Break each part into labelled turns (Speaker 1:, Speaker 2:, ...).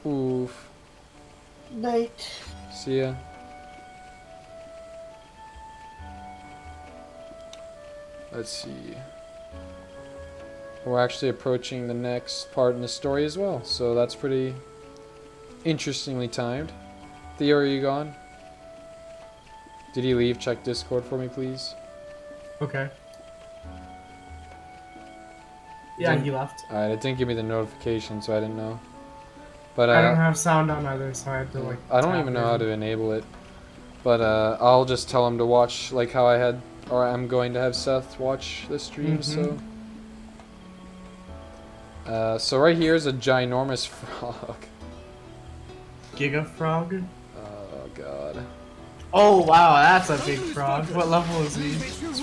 Speaker 1: Oof.
Speaker 2: Night.
Speaker 1: See ya. Let's see. We're actually approaching the next part in the story as well, so that's pretty interestingly timed. Theo, are you gone? Did he leave? Check Discord for me, please.
Speaker 2: Okay. Yeah, he left.
Speaker 1: Alright, it didn't give me the notification, so I didn't know. But
Speaker 2: I don't have sound on either, so I had to like.
Speaker 1: I don't
Speaker 2: tap
Speaker 1: even know how
Speaker 2: in.
Speaker 1: to enable it. But I'll just tell him to watch, like how I had, or I'm going to have Seth watch the stream. So right here is a ginormous frog.
Speaker 2: Giga Frog.
Speaker 1: Oh god.
Speaker 2: Oh wow, that's a big frog. What level is he?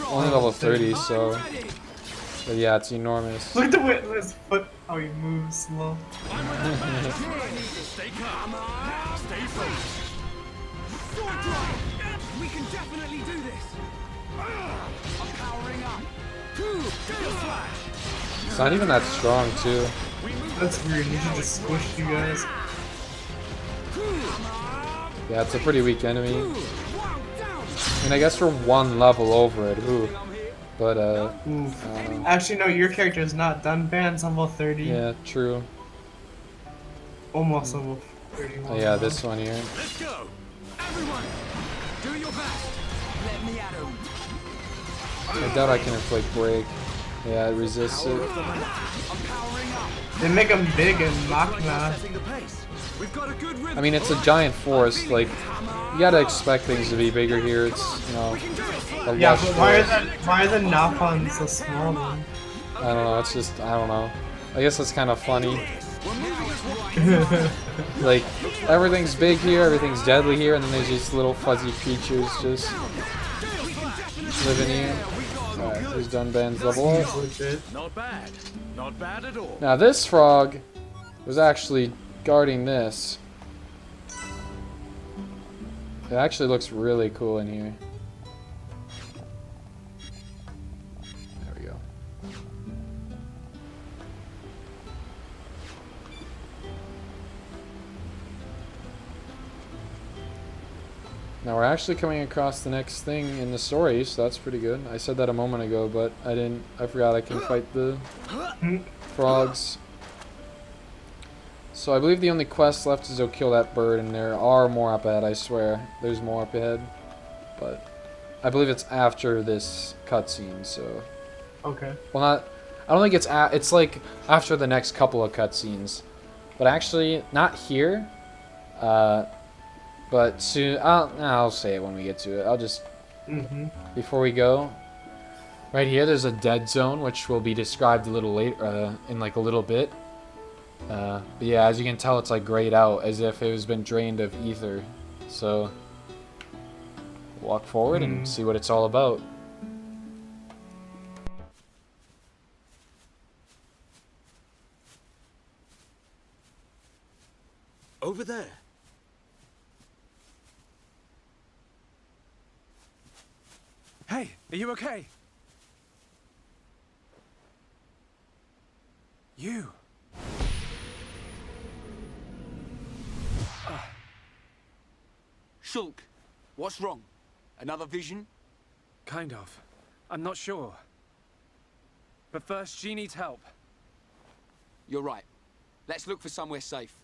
Speaker 1: Only level 30, so. But yeah, it's enormous.
Speaker 2: Look at the way his foot, how he moves slow.
Speaker 3: Stay calm. Stay focused. Sword drive. We can definitely do this. I'm powering up. Flash.
Speaker 1: It's not even that strong, too.
Speaker 2: That's weird. He just squished you guys.
Speaker 1: Yeah, it's a pretty weak enemy. I mean, I guess we're one level over it. Ooh. But,
Speaker 2: Oof. Actually, no, your character is not done. Band's level 30.
Speaker 1: yeah, true.
Speaker 2: Almost level 31.
Speaker 1: Oh, yeah, this one here.
Speaker 3: Let's go. Everyone, do your best. Let me at him.
Speaker 1: I doubt I can inflict break. Yeah, it resists it.
Speaker 3: I'm powering up.
Speaker 2: They make him big and Machina.
Speaker 3: Setting the pace. We've got a good rhythm.
Speaker 1: I mean, it's a giant forest. Like, you gotta expect things to be bigger here. It's, you know, a
Speaker 2: Yeah,
Speaker 1: lush
Speaker 2: but
Speaker 1: forest.
Speaker 2: why are the Napons so small then?
Speaker 1: I don't know. It's just, I don't know. I guess it's kind of funny. Like, everything's big here, everything's deadly here, and then there's these little fuzzy creatures just living here. Alright, who's done Band's level up?
Speaker 3: Not bad. Not bad at all.
Speaker 1: Now this frog was actually guarding this. It actually looks really cool in here. There we go. Now we're actually coming across the next thing in the story, so that's pretty good. I said that a moment ago, but I forgot I can fight the frogs. So I believe the only quest left is to kill that bird, and there are more up ahead, I swear. There's more up ahead. But I believe it's after this cutscene, so...
Speaker 2: Okay.
Speaker 1: Well, not... I don't think it's like after the next couple of cutscenes. But actually, not here. But soon... I'll say it when we get to it. I'll just... Before we go... Right here, there's a dead zone, which will be described a little later, in like a little bit. But yeah, as you can tell, it's like grayed out, as if it has been drained of ether. So, walk forward and see what it's all about.
Speaker 3: Over there. Hey, are you okay? You.
Speaker 4: Shulk, what's wrong? Another vision?
Speaker 3: Kind of. I'm not sure. But first, she needs help.
Speaker 4: You're right. Let's look for somewhere safe.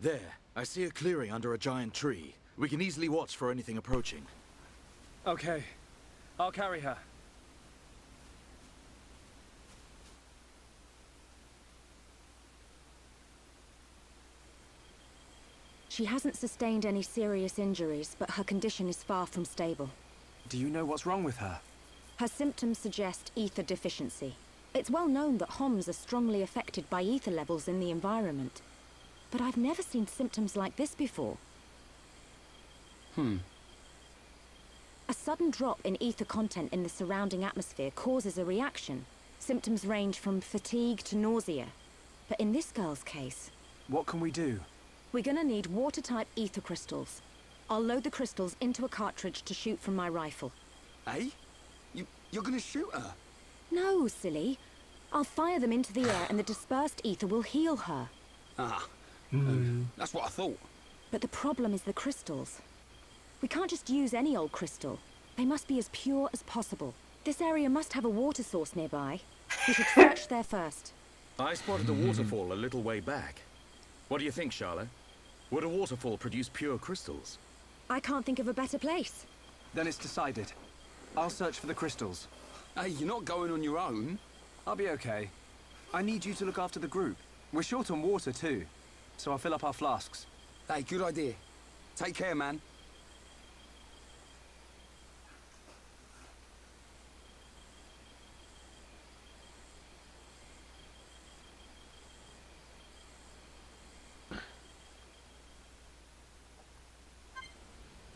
Speaker 5: There, I see a clearing under a giant tree. We can easily watch for anything approaching.
Speaker 3: Okay. I'll carry her.
Speaker 6: She hasn't sustained any serious injuries, but her condition is far from stable.
Speaker 3: Do you know what's wrong with her?
Speaker 6: Her symptoms suggest ether deficiency. It's well known that Homs are strongly affected by ether levels in the environment. But I've never seen symptoms like this before. A sudden drop in ether content in the surrounding atmosphere causes a reaction. Symptoms range from fatigue to nausea. But in this girl's case...
Speaker 3: What can we do?
Speaker 6: We're gonna need water-type ether crystals. I'll load the crystals into a cartridge to shoot from my rifle.
Speaker 4: Eh? You're gonna shoot her?
Speaker 6: No, silly. I'll fire them into the air and the dispersed ether will heal her.
Speaker 4: Ah, that's what I thought.
Speaker 6: But the problem is the crystals. We can't just use any old crystal. They must be as pure as possible. This area must have a water source nearby. We should search there first.
Speaker 5: I spotted a waterfall a little way back. What do you think, Charlotte? Would a waterfall produce pure crystals?
Speaker 6: I can't think of a better place.
Speaker 3: Then it's decided. I'll search for the crystals.
Speaker 4: Hey, you're not going on your own.
Speaker 3: I'll be okay. I need you to look after the group. We're short on water too, so I'll fill up our flasks.
Speaker 4: Hey, good idea. Take care, man.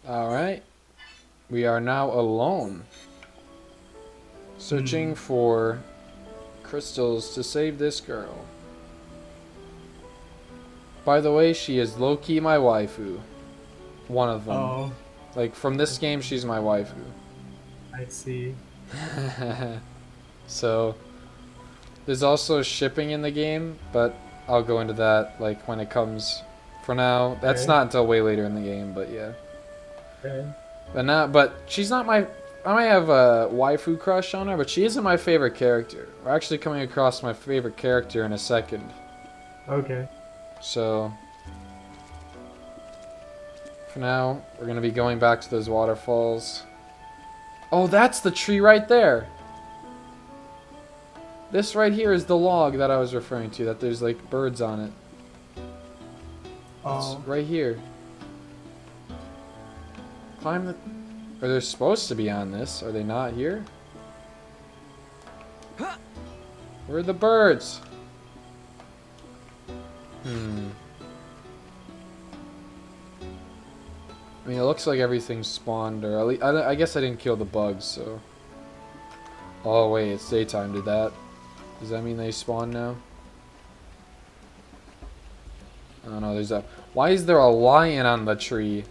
Speaker 1: Alright. We are now alone. Searching for crystals to save this girl. By the way, she is low-key my waifu. One of them.
Speaker 2: Oh,
Speaker 1: Like, from this game, she's my waifu.
Speaker 2: I see.
Speaker 1: So, there's also shipping in the game, but I'll go into that, like, when it comes. For now, that's
Speaker 2: Okay.
Speaker 1: not until way later in the game, but yeah.
Speaker 2: Okay.
Speaker 1: But she's not my. I might have a waifu crush on her, but she isn't my favorite character. We're actually coming across my favorite character in a second.
Speaker 2: Okay.
Speaker 1: So, for now, we're gonna be going back to those waterfalls. Oh, that's the tree right there. This right here is the log that I was referring to. That there's like birds on it. It's
Speaker 2: Oh.
Speaker 1: right here. Climb the. Or they're supposed to be on this. Are they not here? Where are the birds? I mean, it looks like everything's spawned, or at least, I guess I didn't kill the bugs, so. Oh wait, it's daytime. Did that? Does that mean they spawn now? Oh no, there's a. Why is there a lion on the tree?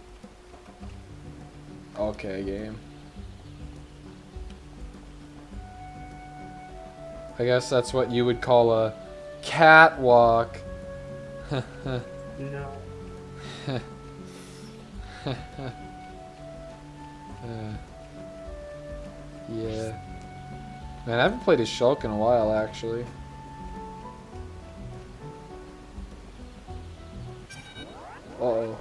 Speaker 1: Okay, game. I guess that's what you would call a catwalk.
Speaker 2: No.
Speaker 1: Yeah. Man, I haven't played a Shulk in a while, actually. Uh-oh.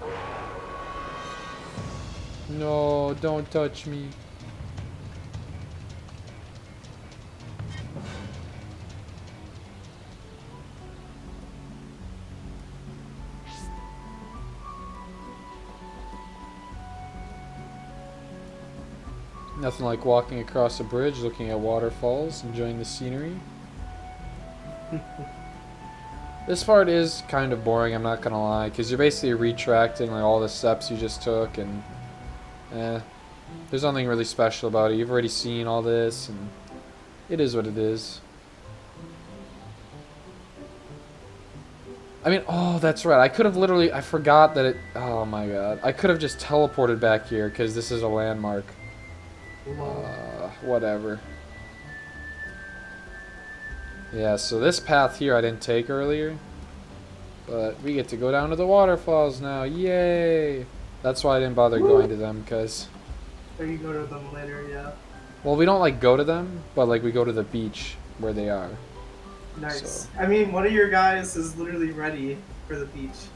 Speaker 1: No, don't touch me. Nothing like walking across a bridge, looking at waterfalls, enjoying the scenery. This part is kind of boring, I'm not gonna lie, because you're basically retracting like all the steps you just took, and there's nothing really special about it. You've already seen all this, and it is what it is. I mean, oh, that's right. I could have literally, I forgot that it, oh my god. I could have just teleported back here, because this is a landmark. Whatever. Yeah, so this path here I didn't take earlier. But we get to go down to the waterfalls now. Yay! That's why I didn't bother going to them, because...
Speaker 2: Or you go to them later, yeah.
Speaker 1: Well, we don't, like, go to them, but, like, we go to the beach where they are.
Speaker 2: Nice.
Speaker 1: So.
Speaker 2: I mean, one of your guys is literally ready for the beach.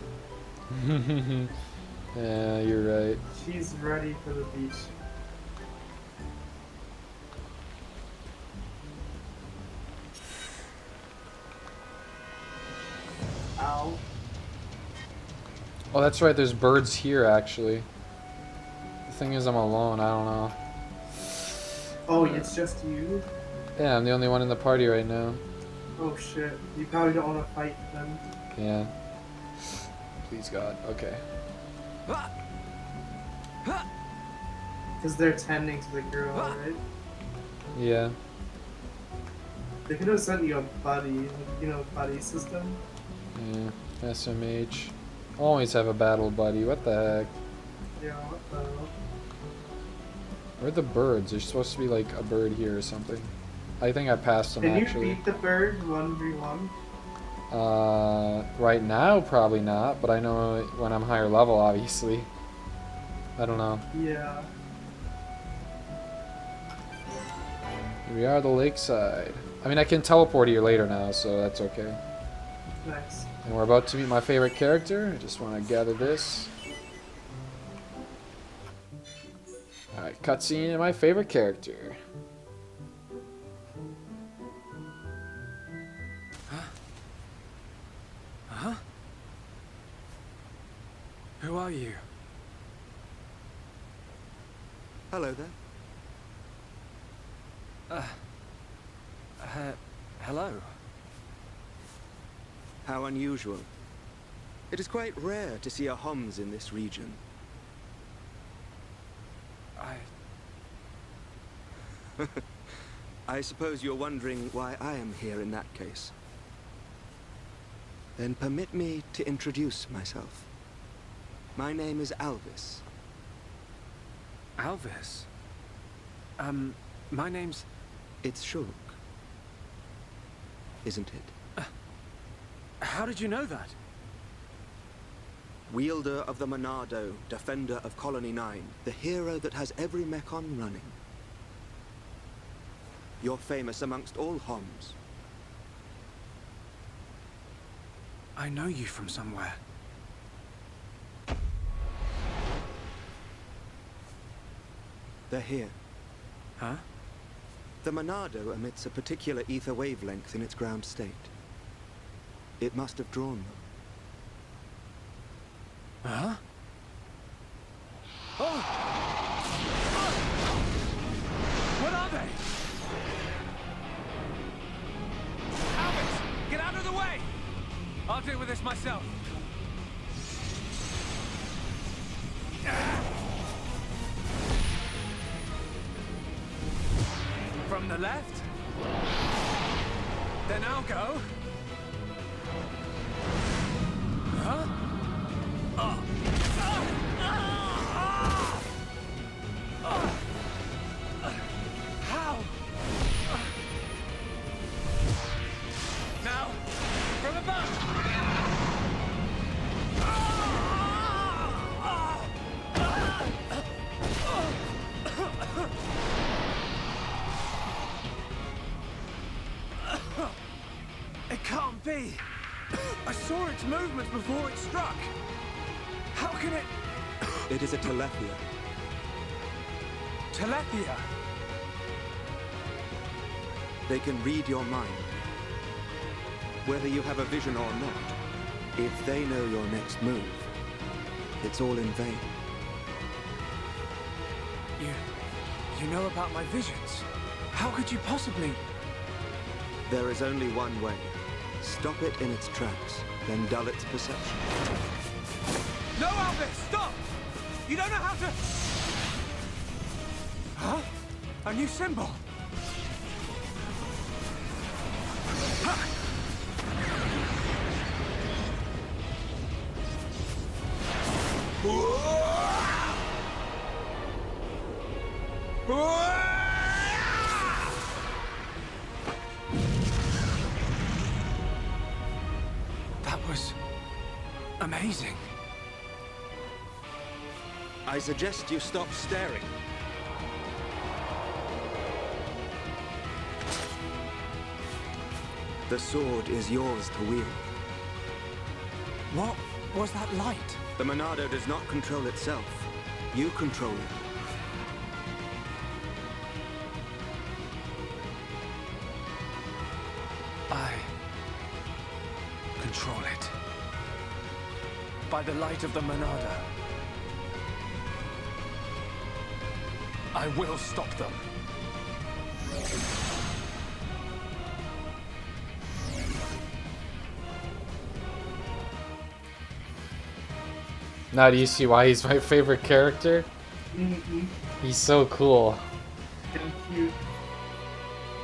Speaker 1: Yeah, you're right.
Speaker 2: She's ready for the beach. Ow.
Speaker 1: Oh, that's right, there's birds here, actually. The thing is, I'm alone, I don't know.
Speaker 2: Oh, it's just you?
Speaker 1: Yeah, I'm the only one in the party right now.
Speaker 2: Oh shit. You probably don't want to fight them.
Speaker 1: Yeah. Please, God. Okay.
Speaker 2: Because they're tending to the girl, right?
Speaker 1: Yeah.
Speaker 2: They could have sent you a buddy, like, you know, buddy system.
Speaker 1: Yeah. SMH. Always have a battle buddy. What the heck?
Speaker 2: Yeah, what the hell?
Speaker 1: Where are the birds? There's supposed to be like a bird here or something. I think I passed him
Speaker 2: Can you
Speaker 1: actually.
Speaker 2: beat the bird 1v1?
Speaker 1: Right now probably not, but I know when I'm higher level, obviously. I don't know.
Speaker 2: Yeah.
Speaker 1: Here we are, the lakeside. I mean, I can teleport here later now, so that's okay.
Speaker 2: Nice.
Speaker 1: And we're about to meet my favorite character. I just want to gather this. Alright, cutscene and my favorite character.
Speaker 3: Huh? Who are you?
Speaker 7: Hello there.
Speaker 3: Hello.
Speaker 7: How unusual. It is quite rare to see a Homs in this region. I suppose you're wondering why I am here in that case. Then permit me to introduce myself. My name is Alvis.
Speaker 3: Alvis? My name's...
Speaker 7: It's Shulk. Isn't it?
Speaker 3: How did you know that?
Speaker 7: Wielder of the Monado, defender of Colony 9, the hero that has every Mechon running. You're famous amongst all Homs.
Speaker 3: I know you from somewhere.
Speaker 7: They're here.
Speaker 3: Huh?
Speaker 7: The Monado emits a particular ether wavelength in its ground state. It must have drawn them.
Speaker 3: Huh? Oh! What are they? Albert, get out of the way! I'll deal with this myself. From the left? Then I'll go. Huh? How? Now, from above. It can't be. I saw its movements before it struck. How can it...
Speaker 7: It is a Telethia.
Speaker 3: Telethia?
Speaker 7: They can read your mind. Whether you have a vision or not, if they know your next move, it's all in vain.
Speaker 3: You know about my visions? How could you possibly...
Speaker 7: There is only one way. Stop it in its tracks, then dull its perception.
Speaker 3: No, Albus, stop! You don't know how to... Huh? A new symbol? That was... amazing.
Speaker 7: I suggest you stop staring. The sword is yours to wield.
Speaker 3: What was that light?
Speaker 7: The Monado does not control itself. You control it.
Speaker 3: I control it. By the light of the Monado. I will stop them.
Speaker 1: Now do you see why he's my favorite character?
Speaker 2: Mm-hmm.
Speaker 1: He's so cool.
Speaker 2: And cute.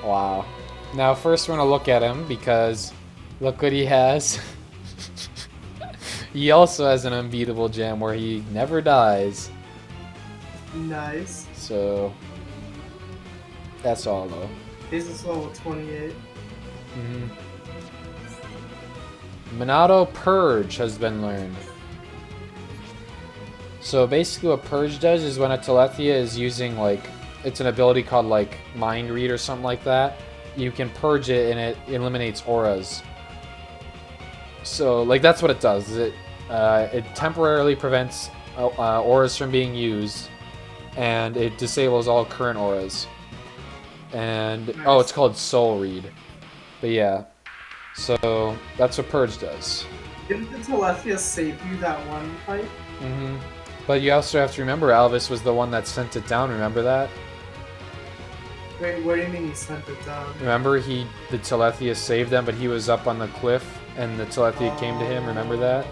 Speaker 1: Wow. Now first we're gonna look at him because look what he has. He also has an unbeatable gem where he never dies.
Speaker 2: Nice.
Speaker 1: So that's all though.
Speaker 2: Basis level 28.
Speaker 1: Monado Purge has been learned. So basically what Purge does is when a Telethia is using, like, it's an ability called, like, Mind Read or something like that, you can purge it and it eliminates auras. So, like, that's what it does. It temporarily prevents auras from being used, and it disables all current auras. And, oh, it's called Soul Read. But yeah, so that's what Purge does.
Speaker 2: Didn't the Telethia save you that one fight?
Speaker 1: But you also have to remember Alvis was the one that sent it down, remember that?
Speaker 2: Wait, what do you mean he sent it down?
Speaker 1: Remember the Telethia saved them, but he was up on the cliff and the Telethia came to him, remember that?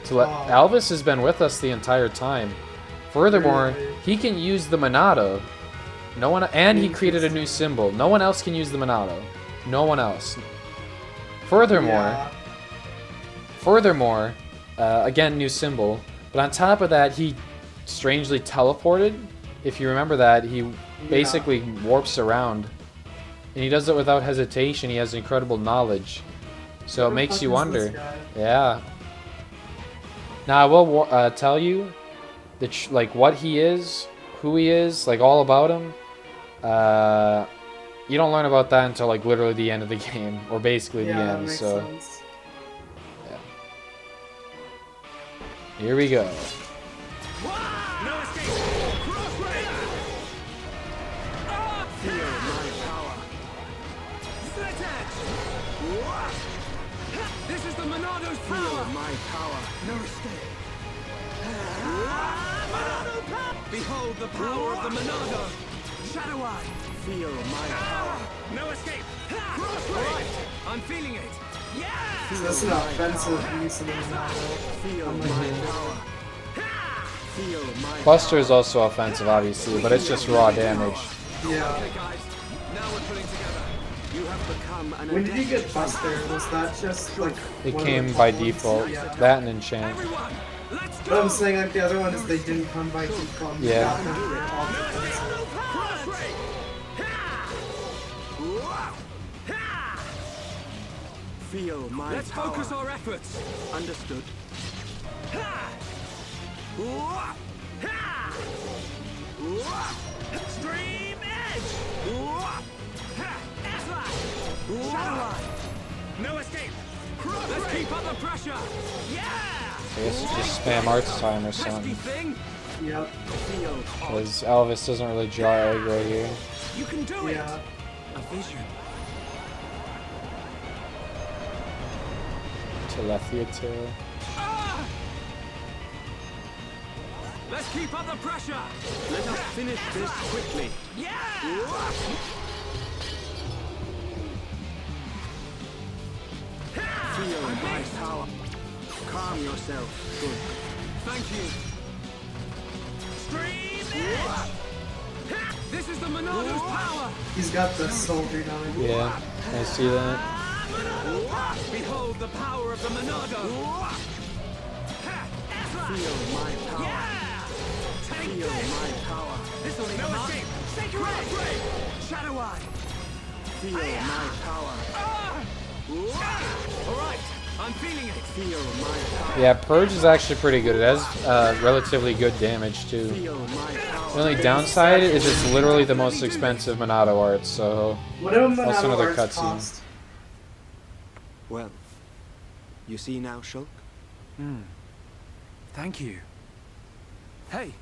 Speaker 1: Alvis has been with us the entire time. Furthermore, he can use the Monado. No one, and he created a new symbol. No one else can use the Monado. No one else. Furthermore, again, new symbol. But on top of that, he strangely teleported. If you remember that, he basically warps around. And he does it without hesitation. He has incredible knowledge. So it makes you wonder. Yeah. Now, I will tell you that, like, what he is, who he is, like, all about him. You don't learn about that until, like, literally the end of the game. Or basically the
Speaker 2: Yeah,
Speaker 1: end,
Speaker 2: makes
Speaker 1: so...
Speaker 2: sense.
Speaker 1: Here we go.
Speaker 3: No escape! Crossbreak! Feel my power. Split edge! This is the Monado's power! Feel my power. No escape. Monado power! Behold the power of the Monado! Shadow Eye! Feel my power. No escape! Crossbreak! I'm feeling it! Yeah!
Speaker 2: So that's an offensive use of the Monado.
Speaker 3: Feel my power. Feel my
Speaker 1: Buster is also offensive, obviously, but it's just raw damage.
Speaker 2: Yeah.
Speaker 3: Okay, guys. Now we're putting together. You have become an
Speaker 2: When did you get Buster? Was that just like
Speaker 1: It
Speaker 2: one of
Speaker 1: came
Speaker 2: the
Speaker 1: by
Speaker 2: top ones?
Speaker 1: default.
Speaker 2: Yeah.
Speaker 1: That and enchant.
Speaker 3: Everyone, let's
Speaker 2: But
Speaker 3: go!
Speaker 2: I'm saying like the other one is they didn't come by default.
Speaker 1: Yeah.
Speaker 2: That one did all defensive.
Speaker 3: Crossbreak!
Speaker 7: Feel my
Speaker 3: Let's
Speaker 7: power.
Speaker 3: focus our efforts.
Speaker 7: Understood.
Speaker 3: Extreme edge! Shadow Eye! No escape! Let's keep up the pressure! Yeah!
Speaker 1: I guess just spam Arts Time or
Speaker 3: Pesky
Speaker 1: something.
Speaker 3: thing!
Speaker 2: Yep.
Speaker 1: Because Alvis doesn't really draw egg right here.
Speaker 3: You can do it!
Speaker 2: Yeah.
Speaker 3: A vision.
Speaker 1: Telethia tail.
Speaker 3: Let's keep up the pressure!
Speaker 7: Let us finish this quickly.
Speaker 3: Yeah!
Speaker 7: Feel my power. Calm yourself. Good.
Speaker 3: Thank you. Stream edge! This is the Monado's power!
Speaker 2: He's got the soldier on it.
Speaker 1: Yeah, I see that.
Speaker 3: Behold the power of the Monado!
Speaker 7: Feel my power.
Speaker 3: Yeah! Take
Speaker 7: Feel
Speaker 3: this!
Speaker 7: my power.
Speaker 3: This'll need no escape! Sacred Edge! Shadow Eye!
Speaker 7: Feel my power.
Speaker 3: Alright, I'm feeling it!
Speaker 7: Feel my power.
Speaker 1: Yeah, Purge is actually pretty good. It has relatively good damage, too.
Speaker 7: Feel my power.
Speaker 1: The only downside is it's literally the most expensive Monado art, so...
Speaker 2: What do
Speaker 1: Also
Speaker 2: Monado
Speaker 1: another
Speaker 2: arts
Speaker 1: cutscene.
Speaker 2: cost?
Speaker 7: Well, you see now, Shulk?
Speaker 3: Thank you. Hey,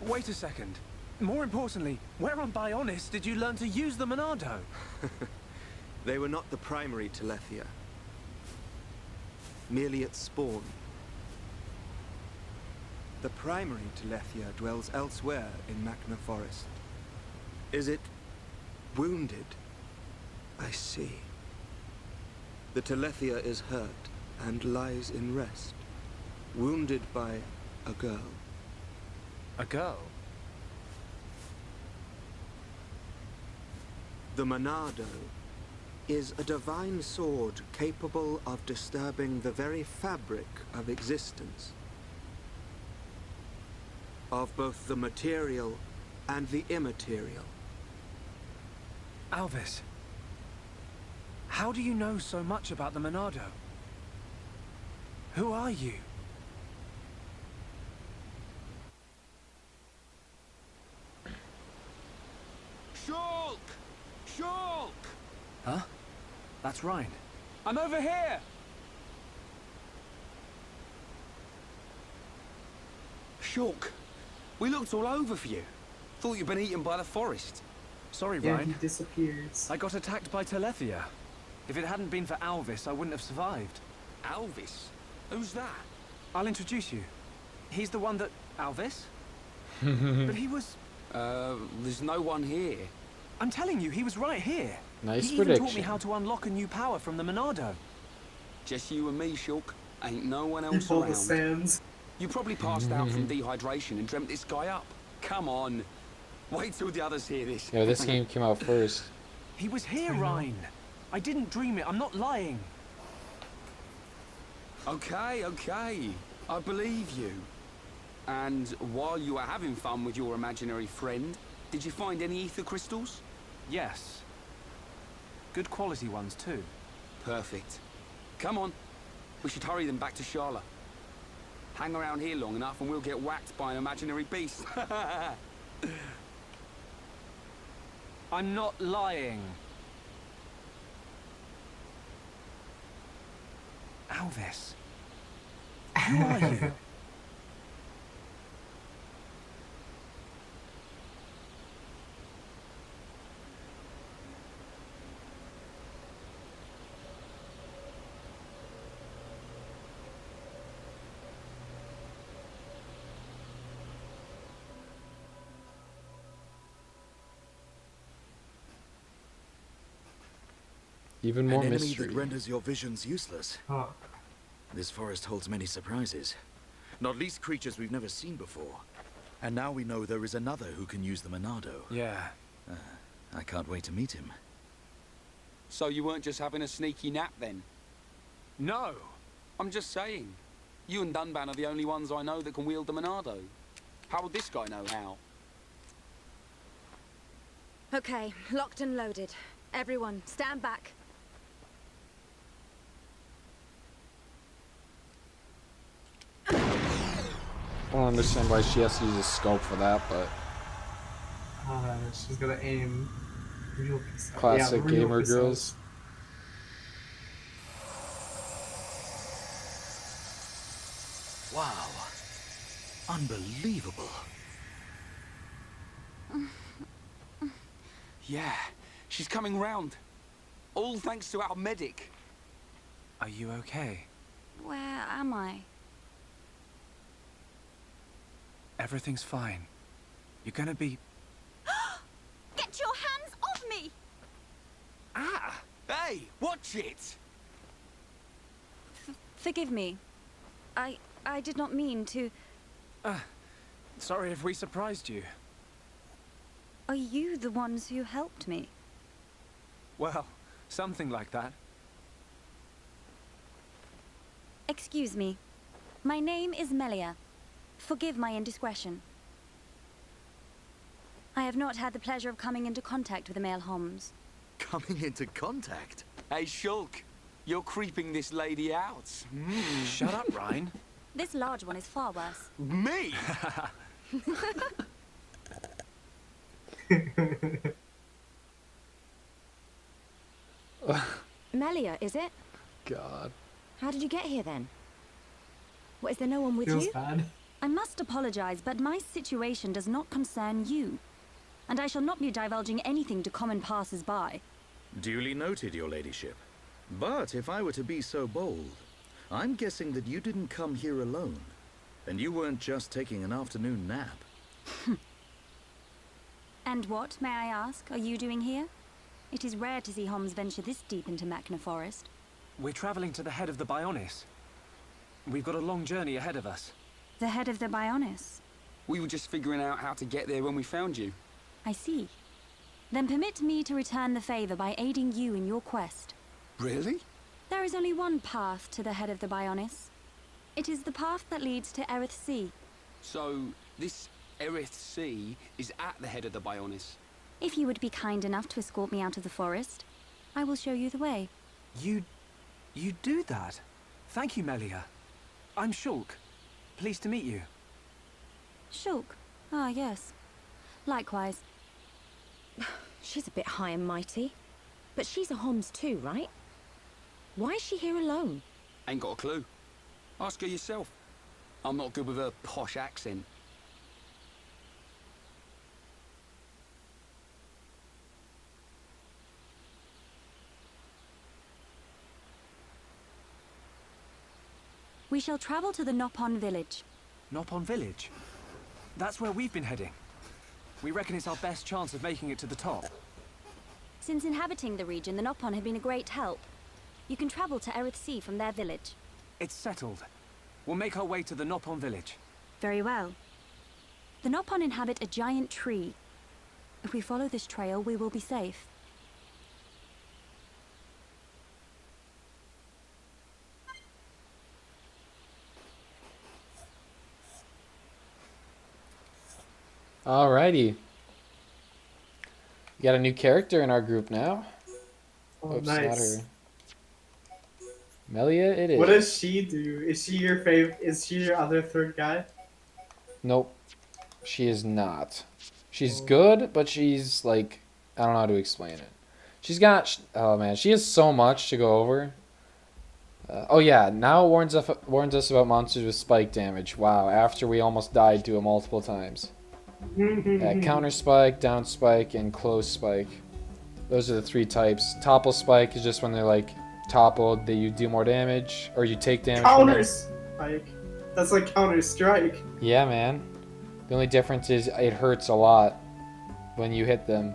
Speaker 3: wait a second. More importantly, where on Bionis did you learn to use the Monado?
Speaker 7: They were not the primary Telethia. Merely its spawn. The primary Telethia dwells elsewhere in Machna Forest. Is it wounded? I see. The Telethia is hurt and lies in rest, wounded by a girl.
Speaker 3: A girl?
Speaker 7: The Monado is a divine sword capable of disturbing the very fabric of existence, of both the material and the immaterial.
Speaker 3: Alvis, how do you know so much about the Monado? Who are you?
Speaker 4: Shulk! Shulk!
Speaker 3: Huh? That's Ryan. I'm over here!
Speaker 4: Shulk, we looked all over for you. Thought you'd been eaten by the forest.
Speaker 3: Sorry,
Speaker 2: Yeah, he
Speaker 3: Ryan.
Speaker 2: disappears.
Speaker 3: I got attacked by Telethia. If it hadn't been for Alvis, I wouldn't have survived.
Speaker 4: Alvis? Who's that?
Speaker 3: I'll introduce you. He's the one that... Alvis? But he was...
Speaker 4: There's no one here.
Speaker 3: I'm telling you, he was right here.
Speaker 1: Nice
Speaker 3: he even taught me
Speaker 1: prediction.
Speaker 3: how to unlock a new power from the Monado.
Speaker 4: Just you and me, Shulk. Ain't no one
Speaker 2: In
Speaker 4: else
Speaker 2: all the
Speaker 4: around.
Speaker 2: sands.
Speaker 4: You probably passed out from dehydration and dreamt this guy up. Come on. Wait till the others hear this.
Speaker 1: Yeah, this game came out first.
Speaker 3: He was here, Ryan. I didn't dream it. I'm not lying.
Speaker 4: Okay, okay. I believe you. And while you were having fun with your imaginary friend, did you find any ether crystals?
Speaker 3: Yes. Good quality ones, too.
Speaker 4: Perfect. Come on. We should hurry them back to Charlotte. Hang around here long enough and we'll get whacked by an imaginary beast.
Speaker 3: I'm not lying. Alvis. Who are you?
Speaker 1: Even
Speaker 8: An
Speaker 1: more
Speaker 8: enemy
Speaker 1: mystery.
Speaker 8: that renders your visions useless.
Speaker 2: Oh,
Speaker 8: This forest holds many surprises. Not least creatures we've never seen before. And now we know there is another who can use the Monado.
Speaker 3: Yeah.
Speaker 8: I can't wait to meet him.
Speaker 4: So you weren't just having a sneaky nap then?
Speaker 3: No.
Speaker 4: I'm just saying. You and Dunban are the only ones I know that can wield the Monado. How would this guy know how?
Speaker 6: Okay, locked and loaded. Everyone, stand back.
Speaker 1: I don't understand why she has to use a scope for that, but
Speaker 2: she's gonna aim. Real pistols.
Speaker 1: classic
Speaker 2: Yeah, real
Speaker 1: gamer
Speaker 2: pistols.
Speaker 1: girls.
Speaker 8: Wow. Unbelievable.
Speaker 4: Yeah, she's coming round. All thanks to our medic.
Speaker 3: Are you okay?
Speaker 6: Where am I?
Speaker 3: Everything's fine. You're gonna be...
Speaker 6: Get your hands off me!
Speaker 4: Ah! Hey, watch it!
Speaker 6: Forgive me. I did not mean to...
Speaker 3: Sorry if we surprised you.
Speaker 6: Are you the ones who helped me?
Speaker 3: Well, something like that.
Speaker 6: Excuse me. My name is Melia. Forgive my indiscretion. I have not had the pleasure of coming into contact with the male Homs.
Speaker 8: Coming into contact?
Speaker 4: Hey, Shulk, you're creeping this lady out.
Speaker 3: Shut up, Ryan.
Speaker 6: This large one is far worse.
Speaker 4: Me?
Speaker 6: Melia, is it?
Speaker 1: God.
Speaker 6: How did you get here then? What, is there no one with
Speaker 2: Feels
Speaker 6: you?
Speaker 2: bad.
Speaker 6: I must apologize, but my situation does not concern you. And I shall not be divulging anything to common passers-by.
Speaker 8: Duly noted, your ladyship. But if I were to be so bold, I'm guessing that you didn't come here alone. And you weren't just taking an afternoon nap.
Speaker 6: And what, may I ask, are you doing here? It is rare to see Homs venture this deep into Machna Forest.
Speaker 3: We're traveling to the head of the Bionis. We've got a long journey ahead of us.
Speaker 6: The head of the Bionis?
Speaker 4: We were just figuring out how to get there when we found you.
Speaker 6: I see. Then permit me to return the favor by aiding you in your quest.
Speaker 4: Really?
Speaker 6: There is only one path to the head of the Bionis. It is the path that leads to Erith Sea.
Speaker 4: So, this Erith Sea is at the head of the Bionis.
Speaker 9: If you would be kind enough to escort me out of the forest, I will show you the way.
Speaker 3: You do that? Thank you, Melia. I'm Shulk. Pleased to meet you.
Speaker 9: Shulk. Ah, yes. Likewise.
Speaker 6: She's a bit high and mighty. But she's a Homs too, right? Why is she here alone?
Speaker 4: Ain't got a clue. Ask her yourself. I'm not good with her posh accent.
Speaker 9: We shall travel to the Nopon village.
Speaker 3: Nopon village? That's where we've been heading. We reckon it's our best chance of making it to the top.
Speaker 9: Since inhabiting the region, the Nopon have been a great help. You can travel to Erith Sea from their village.
Speaker 3: It's settled. We'll make our way to the Nopon village.
Speaker 9: Very well. The Nopon inhabit a giant tree. If we follow this trail, we will be safe.
Speaker 1: Alrighty. We got a new character in our group now.
Speaker 2: Oh,
Speaker 1: Oops, not
Speaker 2: nice.
Speaker 1: her. Melia, it is.
Speaker 2: What does she do? Is she your favorite? Is she your other third guy?
Speaker 1: Nope. She is not. She's
Speaker 2: Oh.
Speaker 1: good, but she's like, I don't know how to explain it. She's got, oh man, she has so much to go over. Oh yeah, now it warns us about monsters with spike damage. Wow, after we almost died to it multiple times. Yeah, counter spike, down spike, and close spike. Those are the three types. Topple spike is just when they're like toppled, that you do more damage, or you take damage. from them.
Speaker 2: Counter strike. That's like counter strike.
Speaker 1: Yeah, man. The only difference is it hurts a lot when you hit them.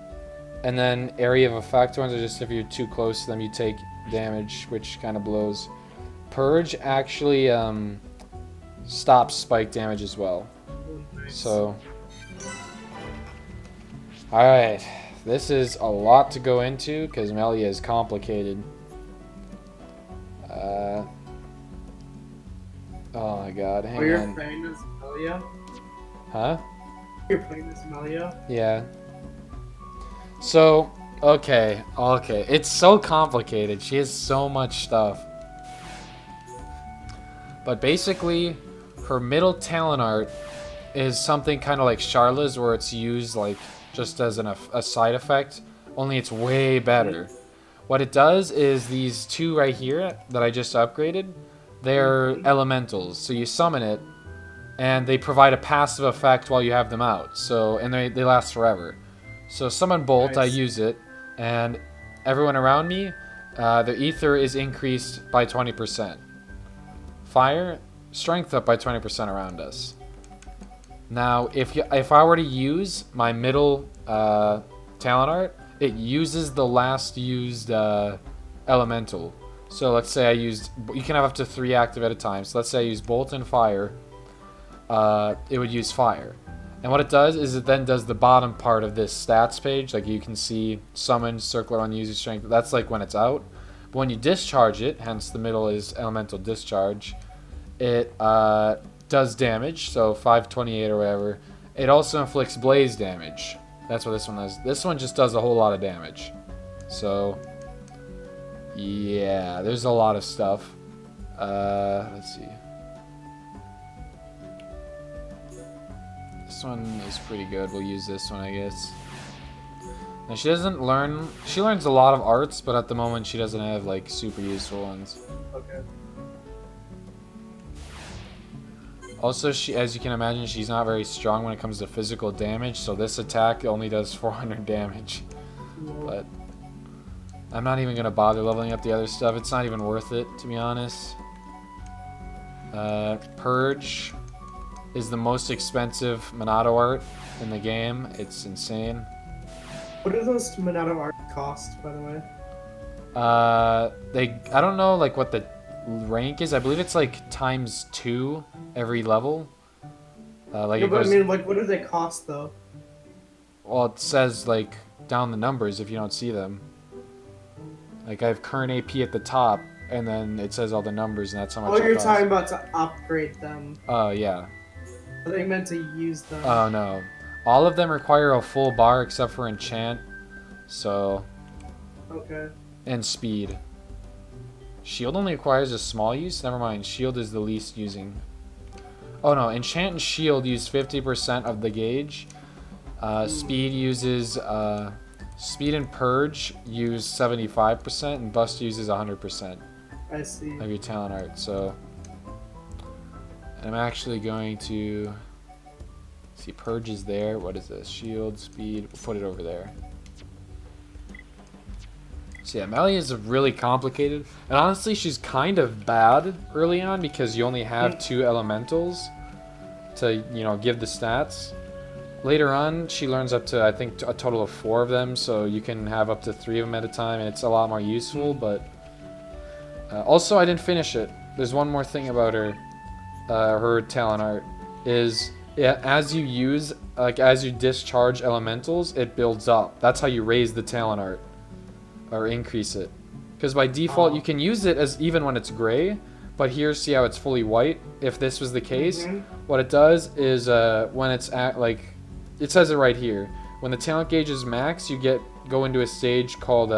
Speaker 1: And then area of effect ones are just if you're too close to them, you take damage, which kind of blows. Purge actually stops spike damage as well.
Speaker 2: Oh, nice.
Speaker 1: So, alright. This is a lot to go into because Melia is complicated. Oh my god, hang
Speaker 2: you're
Speaker 1: on.
Speaker 2: playing as Melia?
Speaker 1: Huh?
Speaker 2: You're playing as Melia?
Speaker 1: Yeah. So, okay. It's so complicated. She has so much stuff. But basically, her middle talent art is something kind of like Charla's, where it's used like just as a side effect, only it's way better. What it does is these two right here that I just upgraded, they're elementals. So you summon it, and they provide a passive effect while you have them out. So, and they last forever. So summon Bolt,
Speaker 2: Nice.
Speaker 1: I use it, and everyone around me, their ether is increased by 20%. Fire, strength up by 20% around us. Now, if I were to use my middle talent art, it uses the last used elemental. So let's say I used, you can have up to 3 active at a time. So let's say I use Bolt and Fire. It would use Fire. And what it does is it then does the bottom part of this stats page. Like you can see summon, circle around the user strength. That's like when it's out. But when you discharge it, hence the middle is elemental discharge, it does damage. So 528 or whatever. It also inflicts blaze damage. That's what this one does. This one just does a whole lot of damage. So yeah, there's a lot of stuff. Let's see. This one is pretty good. We'll use this one, I guess. Now she doesn't learn. She learns a lot of arts, but at the moment she doesn't have like super useful ones.
Speaker 2: Okay.
Speaker 1: Also, as you can imagine, she's not very strong when it comes to physical damage. So this attack only does 400 damage. But I'm not even gonna bother leveling up the other stuff. It's not even worth it, to be honest. Purge is the most expensive Monado art in the game. It's insane.
Speaker 2: What do those Monado art cost, by the way?
Speaker 1: I don't know like what the rank is. I believe it's like ×2 every level. Like
Speaker 2: No,
Speaker 1: it
Speaker 2: but I
Speaker 1: goes,
Speaker 2: mean, like, what do they cost, though?
Speaker 1: well, it says like down the numbers if you don't see them. Like I have current AP at the top, and then it says all the numbers, and that's how much.
Speaker 2: Oh,
Speaker 1: it
Speaker 2: you're
Speaker 1: costs.
Speaker 2: talking about to upgrade them.
Speaker 1: Oh yeah.
Speaker 2: They meant to use them.
Speaker 1: Oh no. All of them require a full bar except for enchant. So.
Speaker 2: Okay.
Speaker 1: And speed. Shield only requires a small use? Never mind. Shield is the least using. Oh no, enchant and shield use 50% of the gauge. Speed uses speed and purge use 75% and bust uses 100%.
Speaker 2: I see.
Speaker 1: Of your talent art. So I'm actually going to see purge is there. What is this? Shield, speed. We'll put it over there. So yeah, Melly is really complicated, and honestly, she's kind of bad early on because you only have 2 elementals to, you know, give the stats. Later on, she learns up to, I think, a total of 4 of them, so you can have up to 3 of them at a time, and it's a lot more useful. But also, I didn't finish it. There's one more thing about her, her talent art is as you use, like as you discharge elementals, it builds up. That's how you raise the talent art. Or increase it, because by default you can use it as even when it's gray, but here see how it's fully white. If this was the case, what it does is when it's at, like, it says it right here, when the talent gauge is max, you go into a stage called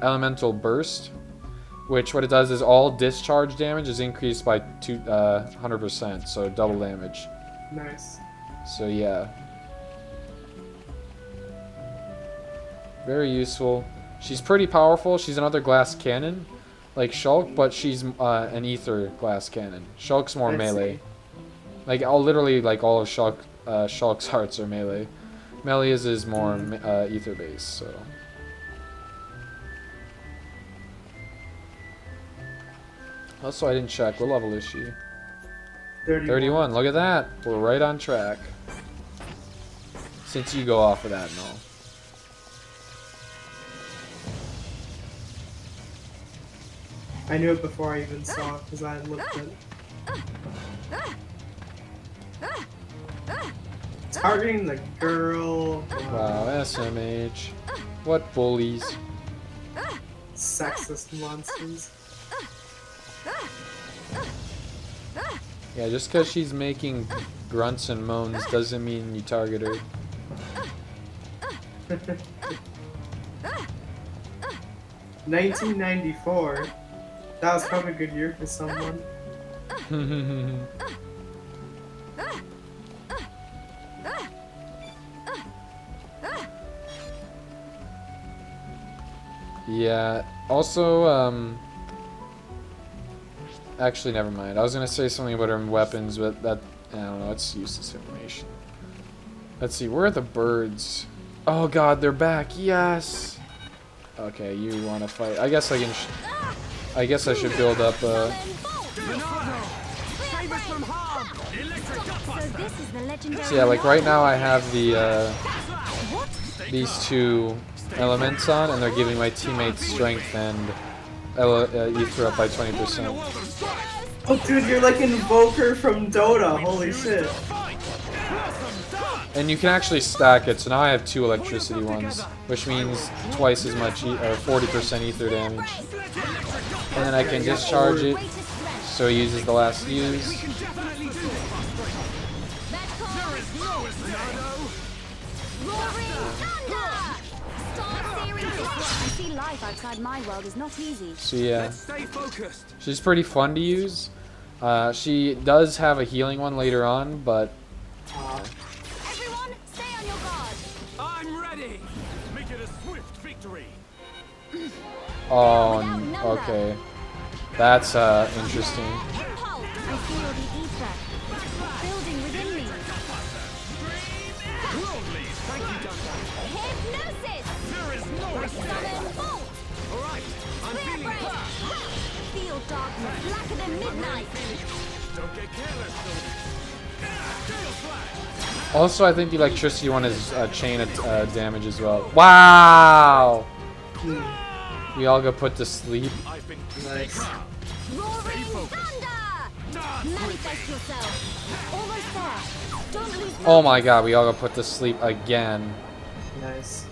Speaker 1: elemental burst, which what it does is all discharge damage is increased by 100%, so double damage.
Speaker 2: Nice.
Speaker 1: So yeah, very useful. She's pretty powerful. She's another glass cannon, like Shulk, but she's an ether glass cannon. Shulk's more melee. Like literally, like all of Shulk's hearts are melee. Melia's is more ether based. So. Also, I didn't check. What level is she? 31. Look at that. We're right on track. Since you go off of that and all.
Speaker 2: I knew it before I even saw it because I looked at it. Targeting the girl.
Speaker 1: Wow, SMH. What bullies.
Speaker 2: Sexist monsters.
Speaker 1: Yeah, just because she's making grunts and moans doesn't mean you target her.
Speaker 2: 1994. That was probably a good year for someone.
Speaker 1: Yeah, also, actually, never mind. I was gonna say something about her weapons, but that, I don't know, it's useless information. Let's see, where are the birds? Oh god, they're back, yes! Okay, you wanna fight. I guess I can, I guess I should build up,
Speaker 6: So
Speaker 1: yeah, like right now I have the, these 2 elements on, and they're giving my teammates strength and ether up by 20%.
Speaker 2: Oh dude, you're like Invoker from Dota, holy shit.
Speaker 1: And you can actually stack it, so now I have 2 electricity ones, which means twice as much, or 40% ether damage. And then I can discharge it, so it uses the last use.
Speaker 9: Outside my world is not easy.
Speaker 1: So yeah, she's pretty fun to use. She does have a healing one later on, but
Speaker 9: Everyone, stay on your guard.
Speaker 3: I'm ready. Make it a swift victory.
Speaker 1: oh, okay, that's interesting.
Speaker 9: Impulse. I feel the ether building within me.
Speaker 3: Thank you, Duncan.
Speaker 9: Hypnosis.
Speaker 3: There is no
Speaker 9: Summon bolt.
Speaker 3: All right, I'm feeling it.
Speaker 9: Feel darkness blacker than midnight.
Speaker 3: Don't get careless,
Speaker 1: Also, I think the electricity one is chain damage as well. Wow! We all got put to sleep.
Speaker 2: Nice.
Speaker 9: Roaring thunder. Manifest yourself. Almost there. Don't lose.
Speaker 1: Oh my god, we all got put to sleep again.
Speaker 2: Nice.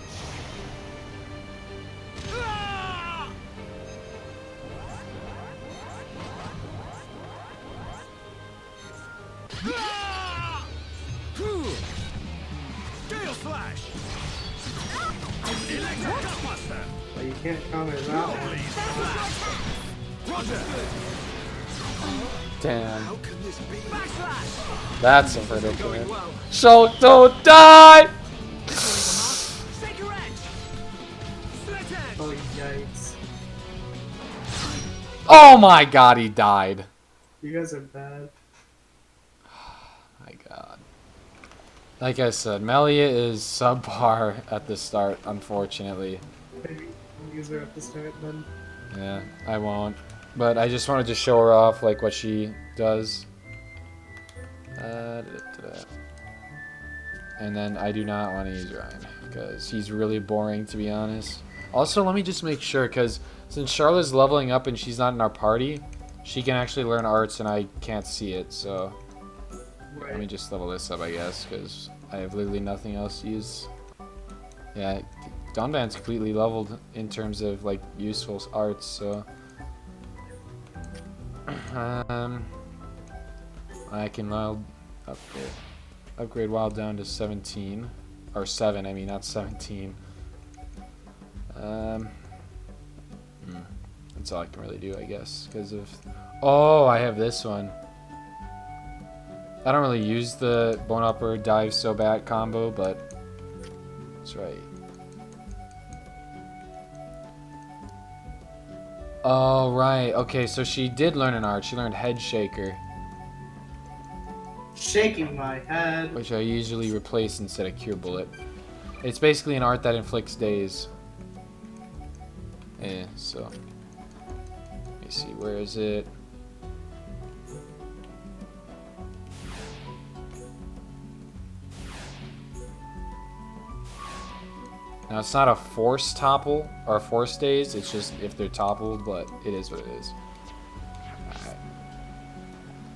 Speaker 2: can't counter that one.
Speaker 1: Damn. That's a predicament. Shoto, die!
Speaker 2: Oh, yikes.
Speaker 1: Oh my god, he died.
Speaker 2: You guys are bad.
Speaker 1: My god. Like I said, Melia is subpar at the start, unfortunately.
Speaker 2: Maybe use her at the start then.
Speaker 1: Yeah, I won't. But I just wanted to show her off, like, what she does. And then I do not want to use Ryan, because he's really boring, to be honest. Also, let me just make sure, because since Charlotte's leveling up and she's not in our party, she can actually learn arts and I can't see it, so...
Speaker 2: Right.
Speaker 1: Let me just level this up, I guess, because I have literally nothing else to use. Yeah, Donvan's completely leveled in terms of, like, useful arts, so... I can upgrade wild down to 17. Or 7, I mean, not 17. That's all I can really do, I guess, because of... Oh, I have this one. I don't really use the Bone Upper Dive So Bad combo, but that's right. Oh, right. Okay, so she did learn an art. She learned Head Shaker,
Speaker 2: Shaking my head.
Speaker 1: which I usually replace instead of Cure Bullet. It's basically an art that inflicts daze. So... Let me see, where is it? Now, it's not a force topple, or force daze, it's just if they're toppled, but it is what it is. Alright.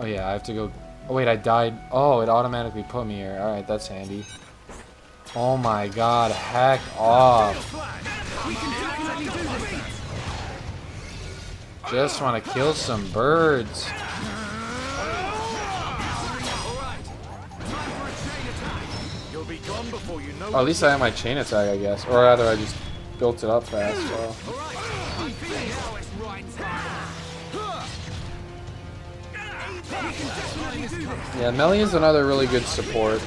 Speaker 1: Oh yeah, I have to go... Oh wait, I died. Oh, it automatically put me here. Alright, that's handy. Oh my god, heck off. Just want to kill some birds. Oh, at least I have my chain attack, I guess. Or rather, I just built it up fast. Well. Yeah, Melia's another really good support,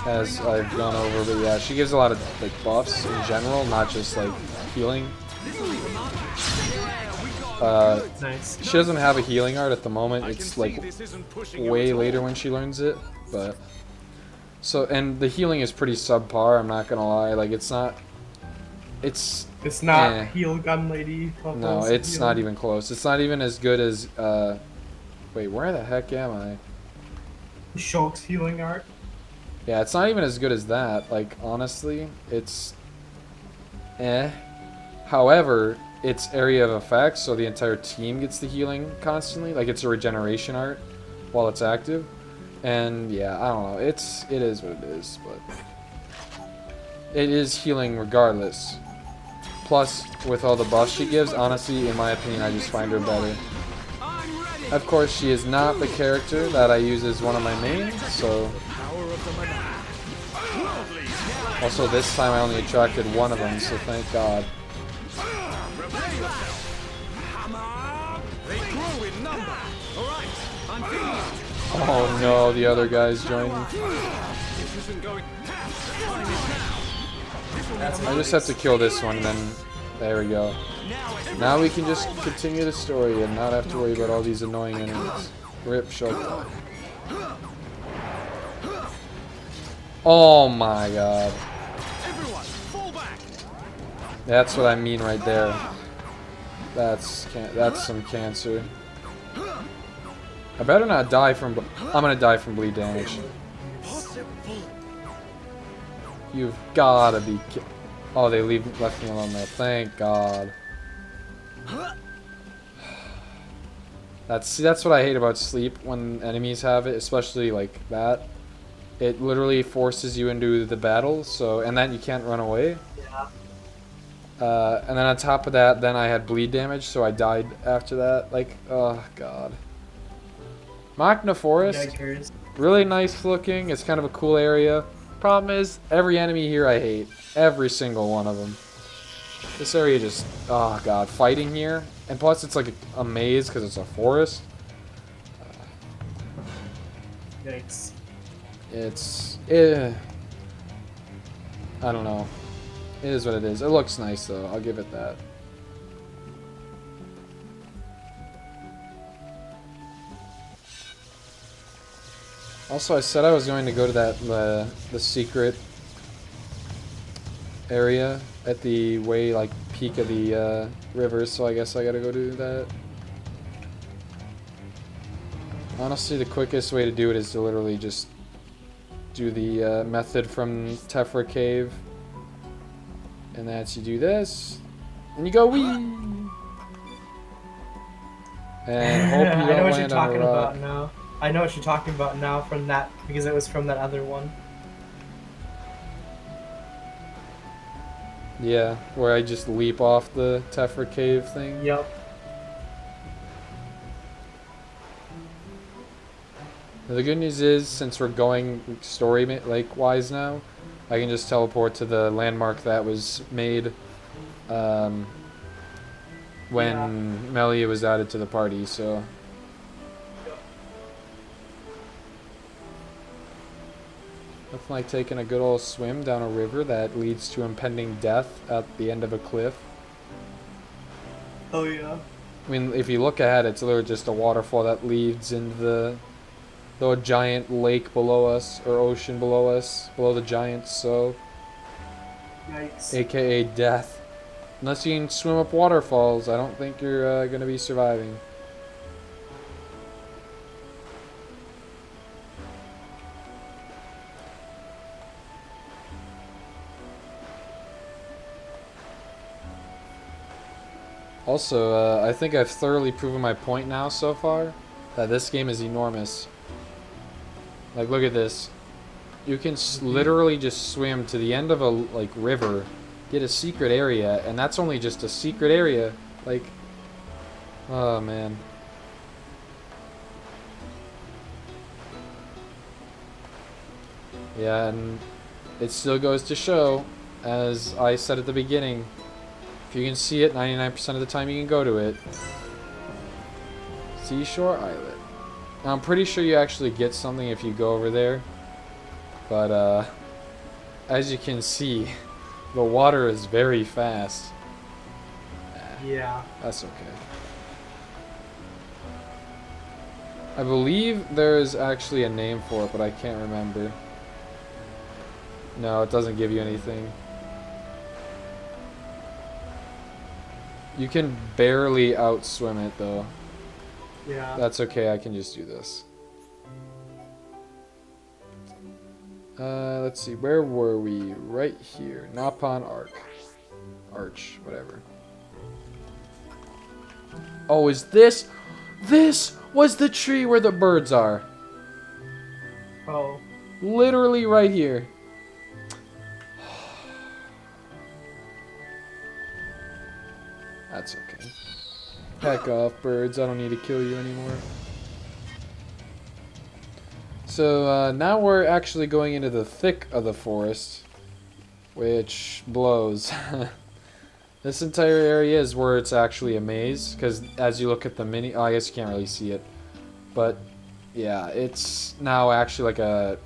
Speaker 1: as I've gone over. But yeah, she gives a lot of like buffs in general, not just like healing.
Speaker 2: Nice.
Speaker 1: She doesn't have a healing art at the moment. It's like way later when she learns it, but so and the healing is pretty subpar. I'm not gonna lie. Like it's not
Speaker 2: heal gun lady.
Speaker 1: No, it's not even close. It's not even as good as wait, where the heck am I?
Speaker 2: Shulk's healing art.
Speaker 1: Yeah, it's not even as good as that. Like honestly, it's However, it's area of effect, so the entire team gets the healing constantly. Like it's a regeneration art while it's active. And yeah, I don't know. It is what it is, but it is healing regardless. Plus, with all the buffs she gives, honestly, in my opinion, I just find her better. Of course, she is not the character that I use as one of my mains, so... Also, this time I only attracted one of them, so thank God. Oh no, the other guys joined me. I just have to kill this one, and then there we go. Now we can just continue the story and not have to worry about all these annoying enemies. Rip Shulk. Oh my god. That's what I mean right there. That's some cancer. I better not die from... I'm gonna die from bleed damage. You've gotta be Oh, they left me alone there. Thank God. That's what I hate about sleep when enemies have it, especially like that. It literally forces you into the battle, so and then you can't run away.
Speaker 2: Yeah.
Speaker 1: And then on top of that, then I had bleed damage, so I died after that. Like, oh god. Magna Forest,
Speaker 2: Yikers.
Speaker 1: really nice looking. It's kind of a cool area. Problem is, every enemy here I hate. Every single one of them. This area just, oh god, fighting here. And plus it's like a maze because it's a forest.
Speaker 2: Yikes.
Speaker 1: It's, I don't know. It is what it is. It looks nice though, I'll give it that. Also, I said I was going to go to that, the secret area at the way, like, peak of the river, so I guess I gotta go do that. Honestly, the quickest way to do it is to literally just do the method from Tephra Cave. And that's you do this, and you go wee! And hope you don't
Speaker 2: I know what you're
Speaker 1: land on a
Speaker 2: talking
Speaker 1: rock.
Speaker 2: about now. I know what you're talking about now from that, because it was from that other one.
Speaker 1: Yeah, where I just leap off the Tephra Cave thing.
Speaker 2: Yep.
Speaker 1: Now, the good news is, since we're going story like wise now, I can just teleport to the landmark that was made when Melia was added to the party. So. Nothing like taking a good old swim down a river that leads to impending death at the end of a cliff.
Speaker 2: Oh yeah.
Speaker 1: I mean, if you look ahead, it's literally just a waterfall that leads into the giant lake below us, or ocean below us, below the giants, so...
Speaker 2: Yikes.
Speaker 1: AKA death. Unless you can swim up waterfalls, I don't think you're gonna be surviving. Also, I think I've thoroughly proven my point now so far, that this game is enormous. Like, look at this. You can literally just swim to the end of a, like, river, get a secret area, and that's only just a secret area. Like, oh, man. Yeah, and it still goes to show, as I said at the beginning, if you can see it 99% of the time, you can go to it. Seashore Islet. Now, I'm pretty sure you actually get something if you go over there. But, as you can see, the water is very fast.
Speaker 2: Yeah.
Speaker 1: That's okay. I believe there is actually a name for it, but I can't remember. No, it doesn't give you anything. You can barely outswim it, though.
Speaker 2: Yeah.
Speaker 1: That's okay, I can just do this. Let's see, where were we? Right here. Napon Arch, whatever. Oh, is this... This was the tree where the birds are.
Speaker 2: Oh.
Speaker 1: Literally right here. That's okay. Heck off, birds. I don't need to kill you anymore. So, now we're actually going into the thick of the forest, which blows. This entire area is where it's actually a maze, because as you look at the mini... Oh, I guess you can't really see it. But, yeah, it's now actually like a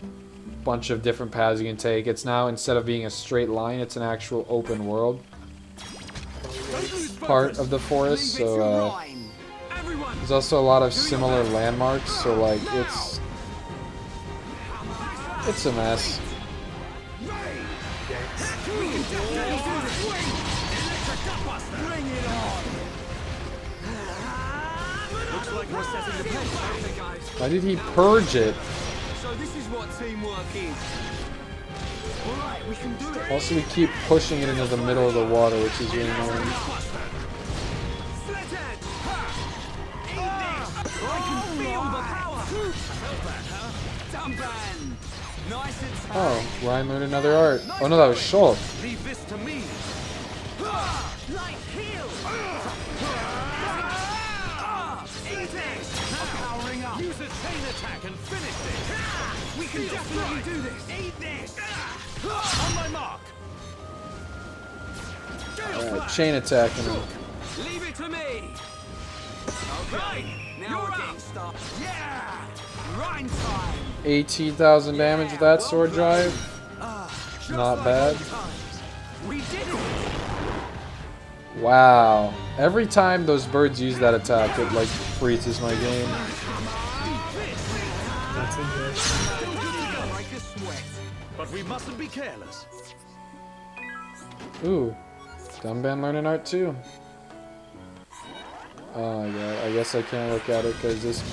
Speaker 1: bunch of different paths you can take. It's now, instead of being a straight line, it's an actual open world part of the forest, so there's also a lot of similar landmarks, so like it's a mess. Why did he purge it?
Speaker 4: So this is what teamwork is. Alright, we can do it.
Speaker 1: Also, we keep pushing it into the middle of the water, which is really annoying. Oh, Ryan learned another art. Oh no, that was Schultz.
Speaker 5: Leave this to me. Use a chain attack and finish this.
Speaker 3: We can definitely do this. Eat this.
Speaker 5: On my mark.
Speaker 1: Alright, chain attacking him.
Speaker 4: Leave it to me. Okay, now we're getting started. Yeah, grind time.
Speaker 1: 18,000 damage with that sword drive. Not bad.
Speaker 4: We did it.
Speaker 1: Wow. Every time those birds use that attack, it like freezes my game.
Speaker 2: That's interesting.
Speaker 4: Break a sweat.
Speaker 5: But we mustn't be careless.
Speaker 1: Ooh. Dumbband learning art too. Oh my god. I guess I can't look at it because this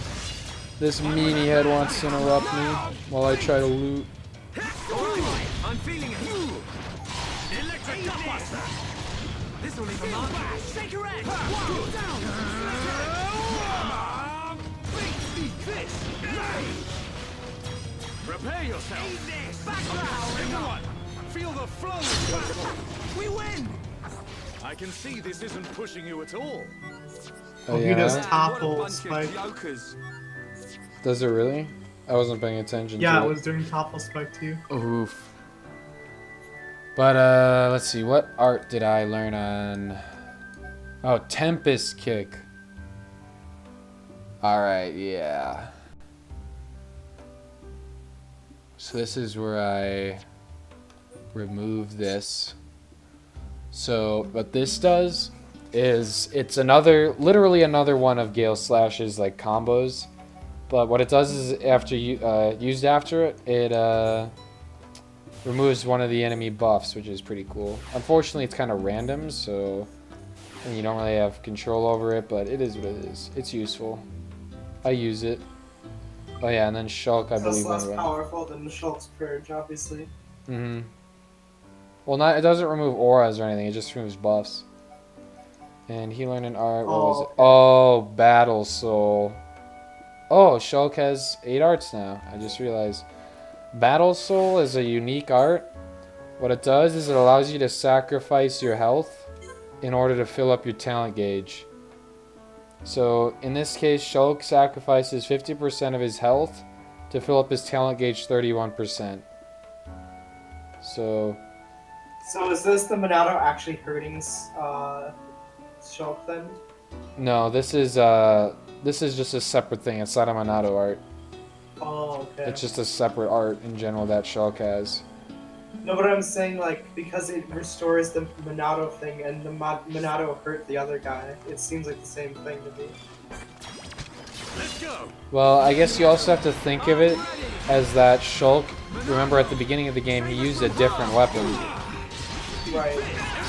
Speaker 1: meanie head wants to interrupt me while I try to loot.
Speaker 4: I'm feeling it. Electric Gutbuster. This will leave a mark. Shake your head. One down.
Speaker 5: Prepare yourself.
Speaker 4: Eat this. Backlash.
Speaker 5: Everyone, feel the flow.
Speaker 4: We win.
Speaker 5: I can see this isn't pushing you at all.
Speaker 1: Oh
Speaker 2: He does
Speaker 1: yeah?
Speaker 2: topple
Speaker 4: What a bunch
Speaker 2: spike.
Speaker 4: of jokers.
Speaker 1: Does it really? I wasn't paying attention
Speaker 2: Yeah,
Speaker 1: to
Speaker 2: it was during topple spike too.
Speaker 1: Oof. But let's see, what art did I learn on? Oh, Tempest Kick. Alright, yeah. So this is where I remove this. So what this does is it's literally another one of Gale Slash's like combos. But what it does is after you used after it, it removes one of the enemy buffs, which is pretty cool. Unfortunately, it's kind of random, so and you don't really have control over it, but it is what it is. It's useful. I use it. Oh yeah, and then Shulk, I
Speaker 2: So it's
Speaker 1: believe.
Speaker 2: less powerful than the Shulk's Purge, obviously.
Speaker 1: Mm-hmm. Well, it doesn't remove auras or anything. It just removes buffs. And he learned an art. What was it?
Speaker 2: Okay.
Speaker 1: Oh, Battle Soul. Oh, Shulk has 8 arts now. I just realized. Battle Soul is a unique art. What it does is it allows you to sacrifice your health in order to fill up your talent gauge. So in this case, Shulk sacrifices 50% of his health to fill up his talent gauge 31%. So
Speaker 2: is this the Monado actually hurting Shulk then?
Speaker 1: no, this is just a separate thing. It's not a Monado art.
Speaker 2: Oh, okay.
Speaker 1: It's just a separate art in general that Shulk has.
Speaker 2: No, but I'm saying, like, because it restores the Monado thing and the Monado hurt the other guy, it seems like the same thing to me.
Speaker 5: Let's go.
Speaker 1: Well, I guess you also have to think of it as that Shulk, remember at the beginning of the game, he used a different weapon.
Speaker 2: Right.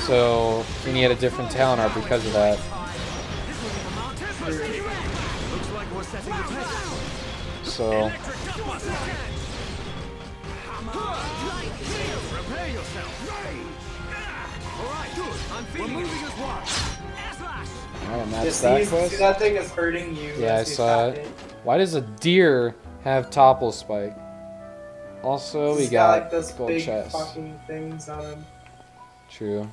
Speaker 1: So, and he had a different talent art because of that.
Speaker 5: Looks like we're setting the pace.
Speaker 1: So,
Speaker 5: Prepare yourself.
Speaker 4: All right, good. I'm feeling
Speaker 5: We're moving as one.
Speaker 1: alright, and
Speaker 2: Yeah,
Speaker 1: that's
Speaker 2: see,
Speaker 1: that
Speaker 2: see
Speaker 1: quest.
Speaker 2: that thing is hurting you.
Speaker 1: Yeah, I
Speaker 2: as you
Speaker 1: saw
Speaker 2: attack
Speaker 1: it. Why does a deer have topple spike? Also, we
Speaker 2: He's
Speaker 1: got
Speaker 2: like those
Speaker 1: gold
Speaker 2: big
Speaker 1: chest.
Speaker 2: fucking things on him.
Speaker 1: True.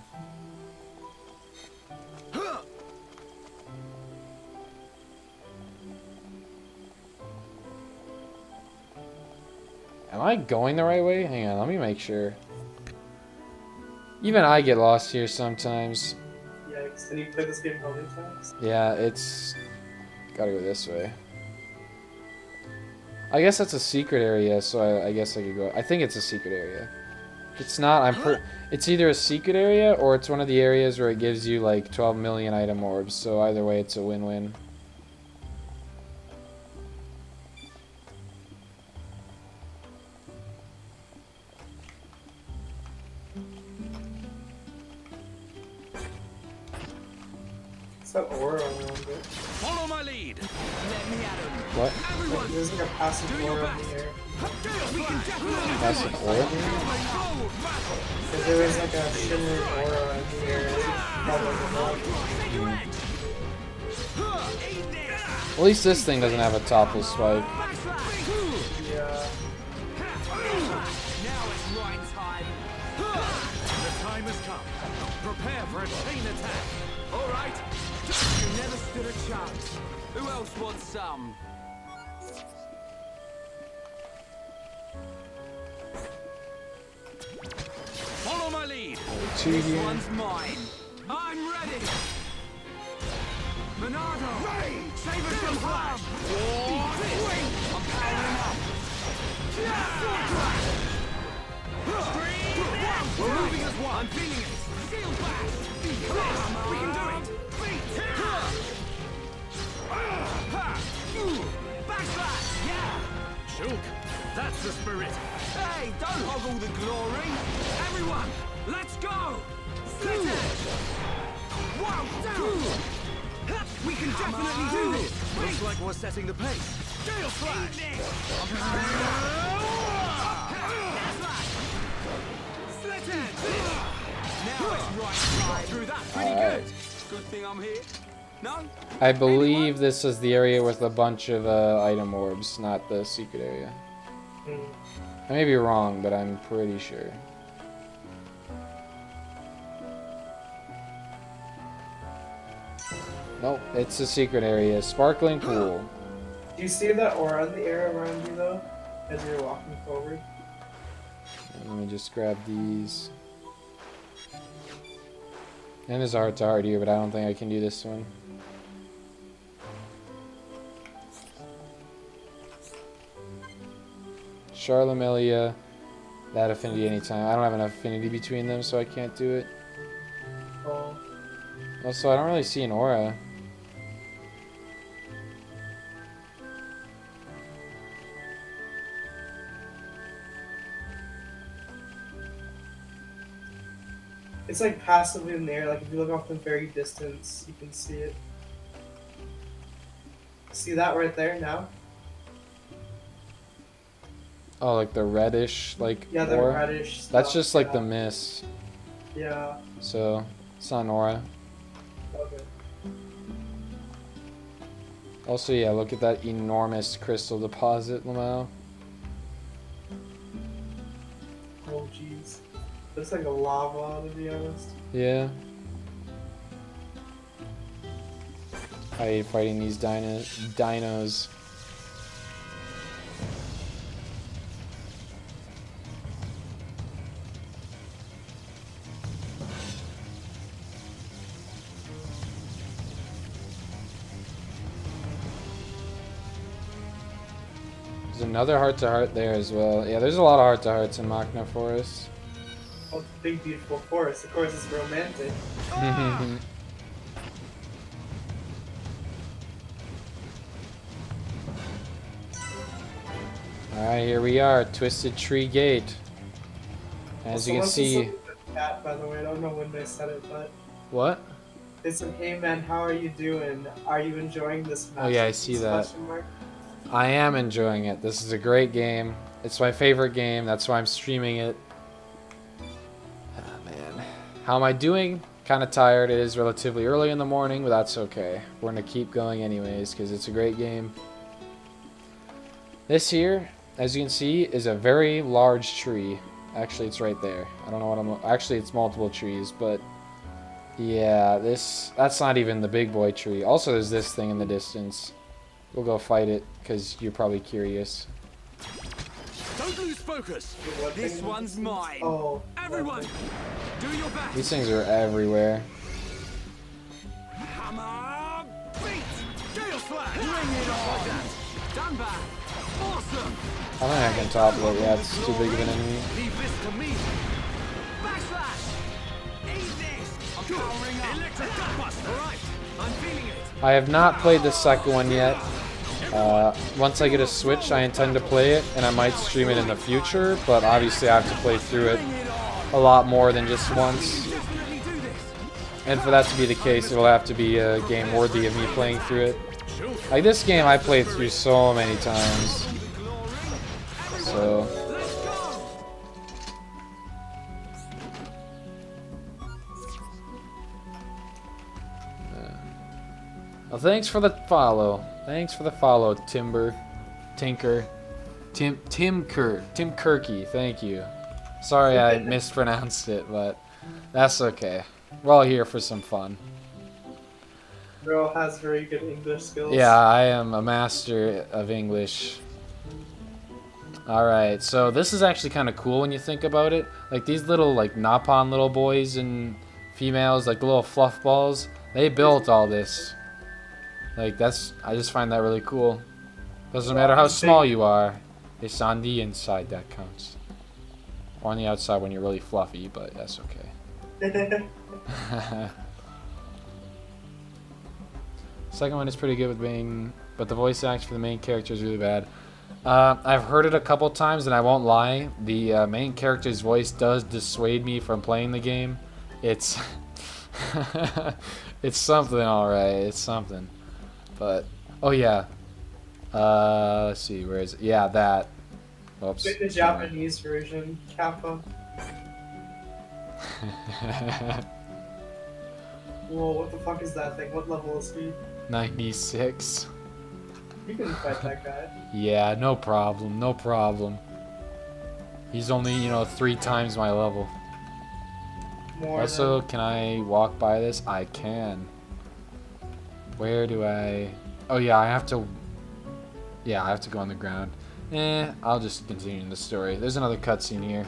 Speaker 1: Am I going the right way? Hang on, let me make sure. Even I get lost here sometimes.
Speaker 2: Yikes. Can you play this game how many times?
Speaker 1: Yeah, it's gotta go this way. I guess that's a secret area, so I guess I could go. I think it's a secret area. If it's not, it's either a secret area or it's one of the areas where it gives you like 12 million item orbs. So either way, it's a win-win.
Speaker 2: It's that aura around it.
Speaker 5: Follow my lead.
Speaker 4: Let me at him.
Speaker 1: What?
Speaker 2: Like, there's like a passive aura in the air.
Speaker 1: Passive aura?
Speaker 2: If there was like a shimmering aura in the air, probably
Speaker 1: At least this thing doesn't have a topple spike.
Speaker 2: yeah.
Speaker 4: Now it's right time.
Speaker 5: The time has come. Prepare for a chain attack.
Speaker 4: All right. You never stood a chance. Who else wants some?
Speaker 5: Follow my lead.
Speaker 1: Two
Speaker 4: This
Speaker 1: here.
Speaker 4: one's mine.
Speaker 3: Save us some harm! I'm powering up! We're moving as one! I'm feeling it! Seal back! We can do it! Backslash! Yeah!
Speaker 5: Shulk, that's the spirit.
Speaker 3: Hey, don't hog all the glory! Everyone, let's go! Slit it! Whoa, down! We can definitely do this!
Speaker 7: Looks like we're setting the pace.
Speaker 3: Gale slash! Slit it! Now it's right through that pretty good. Good thing I'm here. No?
Speaker 1: I believe this is the area with a bunch of item orbs, not the secret area. I may be wrong, but I'm pretty sure. Nope, it's the secret area. Sparkling pool.
Speaker 2: Do you see that aura in the air around you though, as you're walking forward?
Speaker 1: Let me just grab these. And there's a heart-to-heart here, but I don't think I can do this one. Charlemagne, that affinity anytime. I don't have enough affinity between them, so I can't do it.
Speaker 2: Oh.
Speaker 1: Also, I don't really see an aura.
Speaker 2: It's like passively in the air, like if you look off the very distance, you can see it. See that right there now?
Speaker 1: Oh, like the reddish, like
Speaker 2: Yeah, the
Speaker 1: aura?
Speaker 2: reddish stuff.
Speaker 1: That's just like
Speaker 2: yeah.
Speaker 1: the mist.
Speaker 2: Yeah.
Speaker 1: So, it's not an aura.
Speaker 2: Okay.
Speaker 1: Also, yeah, look at that enormous crystal deposit, Lamau.
Speaker 2: Oh jeez. Looks like a lava, to be honest.
Speaker 1: Yeah. I hate fighting these dinos. There's another heart-to-heart there as well. Yeah, there's a lot of heart-to-hearts in Machna Forest.
Speaker 2: Oh, it's a big, beautiful forest. Of course, it's romantic.
Speaker 1: Alright, here we are, Twisted Tree Gate. As you can see...
Speaker 2: Cat, by the way, I don't know when they said it, but...
Speaker 1: What?
Speaker 2: They said, hey man, how are you doing? Are you enjoying this match?
Speaker 1: Oh yeah, I see that. I am enjoying it. This is a great game. It's my favorite game. That's why I'm streaming it. Ah, man. How am I doing? Kind of tired. It is relatively early in the morning, but that's okay. We're going to keep going anyways because it's a great game. This here, as you can see, is a very large tree. Actually, it's right there. I don't know what I'm... Actually, it's multiple trees, but... Yeah, that's not even the big boy tree. Also, there's this thing in the distance. We'll go fight it, because you're probably curious.
Speaker 3: Don't lose focus! This one's mine!
Speaker 2: Oh.
Speaker 3: Everyone, do your best!
Speaker 1: These things are everywhere.
Speaker 3: Hammer! Beat! Gale slash! Bring it on! Done back! Awesome!
Speaker 1: I don't think I can topple it. Yeah, it's too big of an enemy.
Speaker 3: Leave this to me! Backslash! Eat this! I'm powering up! Electric gutbust! Alright, I'm feeling it!
Speaker 1: I have not played the second one yet. Once I get a Switch, I intend to play it, and I might stream it in the future, but obviously I have to play through it a lot more than just once. And for that to be the case, it'll have to be a game worthy of me playing through it. Like this game I played through so many times. So... Well, thanks for the follow. Thanks for the follow, Tim Kirky. Thank you. Sorry I mispronounced it, but that's okay. We're all here for some fun.
Speaker 2: Bro has very good English skills.
Speaker 1: Yeah, I am a master of English. Alright, so this is actually kind of cool when you think about it. Like these little like Napon little boys and females, like the little fluff balls, they built all this. Like, I just find that really cool. Doesn't matter how small you are, it's on the inside that counts. Or on the outside when you're really fluffy, but that's okay. Second one is pretty good with being, but the voice acting for the main character is really bad. I've heard it a couple times, and I won't lie. The main character's voice does dissuade me from playing the game. It's it's something, alright. It's something. But oh yeah. Let's see. Where is it? Yeah, that. Oops.
Speaker 2: The Japanese version, Kappa. Whoa, what the fuck is that thing? What level is he?
Speaker 1: 96.
Speaker 2: You can fight that guy.
Speaker 1: Yeah, no problem. No problem. He's only, 3 times my level.
Speaker 2: More
Speaker 1: Also,
Speaker 2: than...
Speaker 1: can I walk by this? I can. Where do I... Oh yeah, I have to... Yeah, I have to go on the ground. I'll just continue the story. There's another cutscene here.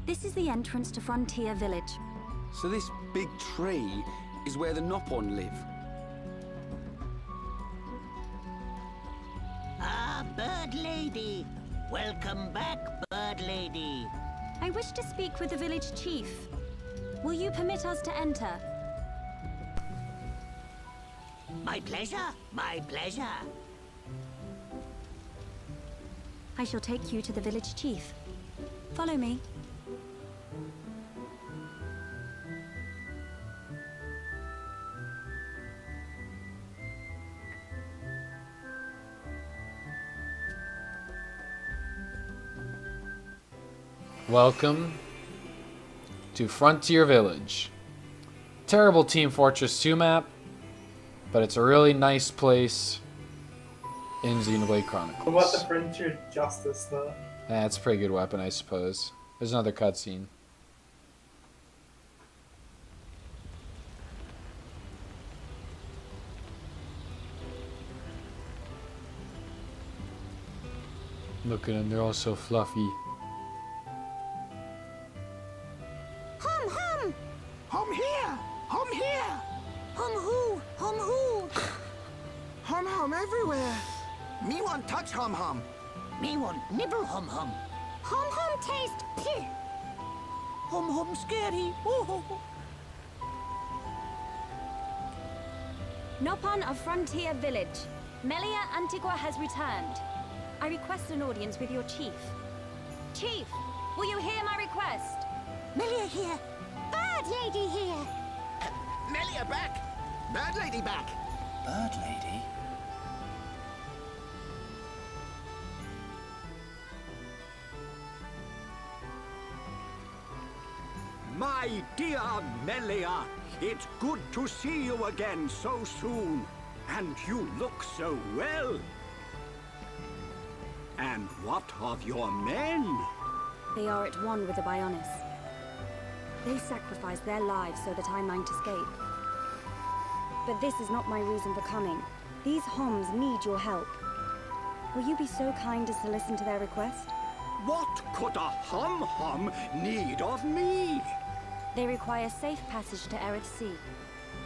Speaker 9: This is the entrance to Frontier Village.
Speaker 4: So this big tree is where the Nopon live.
Speaker 10: Ah, Bird Lady. Welcome back, Bird Lady.
Speaker 9: I wish to speak with the village chief. Will you permit us to enter?
Speaker 10: My pleasure, my pleasure.
Speaker 9: I shall take you to the village chief. Follow me.
Speaker 1: Welcome to Frontier Village. Terrible Team Fortress 2 map, but it's a really nice place in Xenoblade Chronicles.
Speaker 2: What about the Frontier Justice, though?
Speaker 1: That's a pretty good weapon, I suppose. There's another cutscene. Look at them, they're all so fluffy.
Speaker 10: Hum hum!
Speaker 3: Hum here! Hum here!
Speaker 10: Hum who? Hum who?
Speaker 3: Hum hum everywhere! Me want touch hum hum.
Speaker 10: Me want nibble hum hum. Hum hum taste pih. Hum hum scary. Ooh.
Speaker 6: Nopon of Frontier Village. Melia Antigua has returned. I request an audience with your chief. Chief, will you hear my request?
Speaker 10: Melia here. Bird Lady here.
Speaker 3: Melia back! Bird Lady back!
Speaker 10: Bird Lady?
Speaker 3: My dear Melia, it's good to see you again so soon. And you look so well. And what of your men?
Speaker 6: They are at one with the Bionis. They sacrificed their lives so that I might escape. But this is not my reason for coming. These Homs need your help. Will you be so kind as to listen to their request?
Speaker 3: What could a hum hum need of me?
Speaker 6: They require safe passage to Aerith Sea.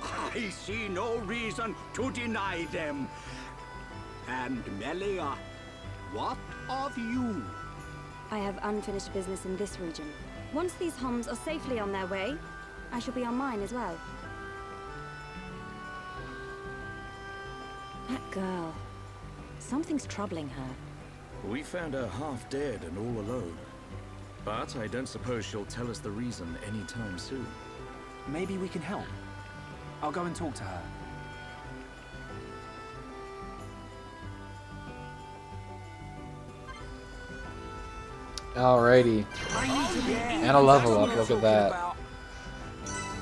Speaker 3: I see no reason to deny them. And Melia, what of you?
Speaker 6: I have unfinished business in this region. Once these Homs are safely on their way, I shall be on mine as well. That girl. Something's troubling her.
Speaker 8: We found her half dead and all alone. But I don't suppose she'll tell us the reason anytime soon.
Speaker 11: Maybe we can help. I'll go and talk to her.
Speaker 1: Alrighty. And a level up, look at that.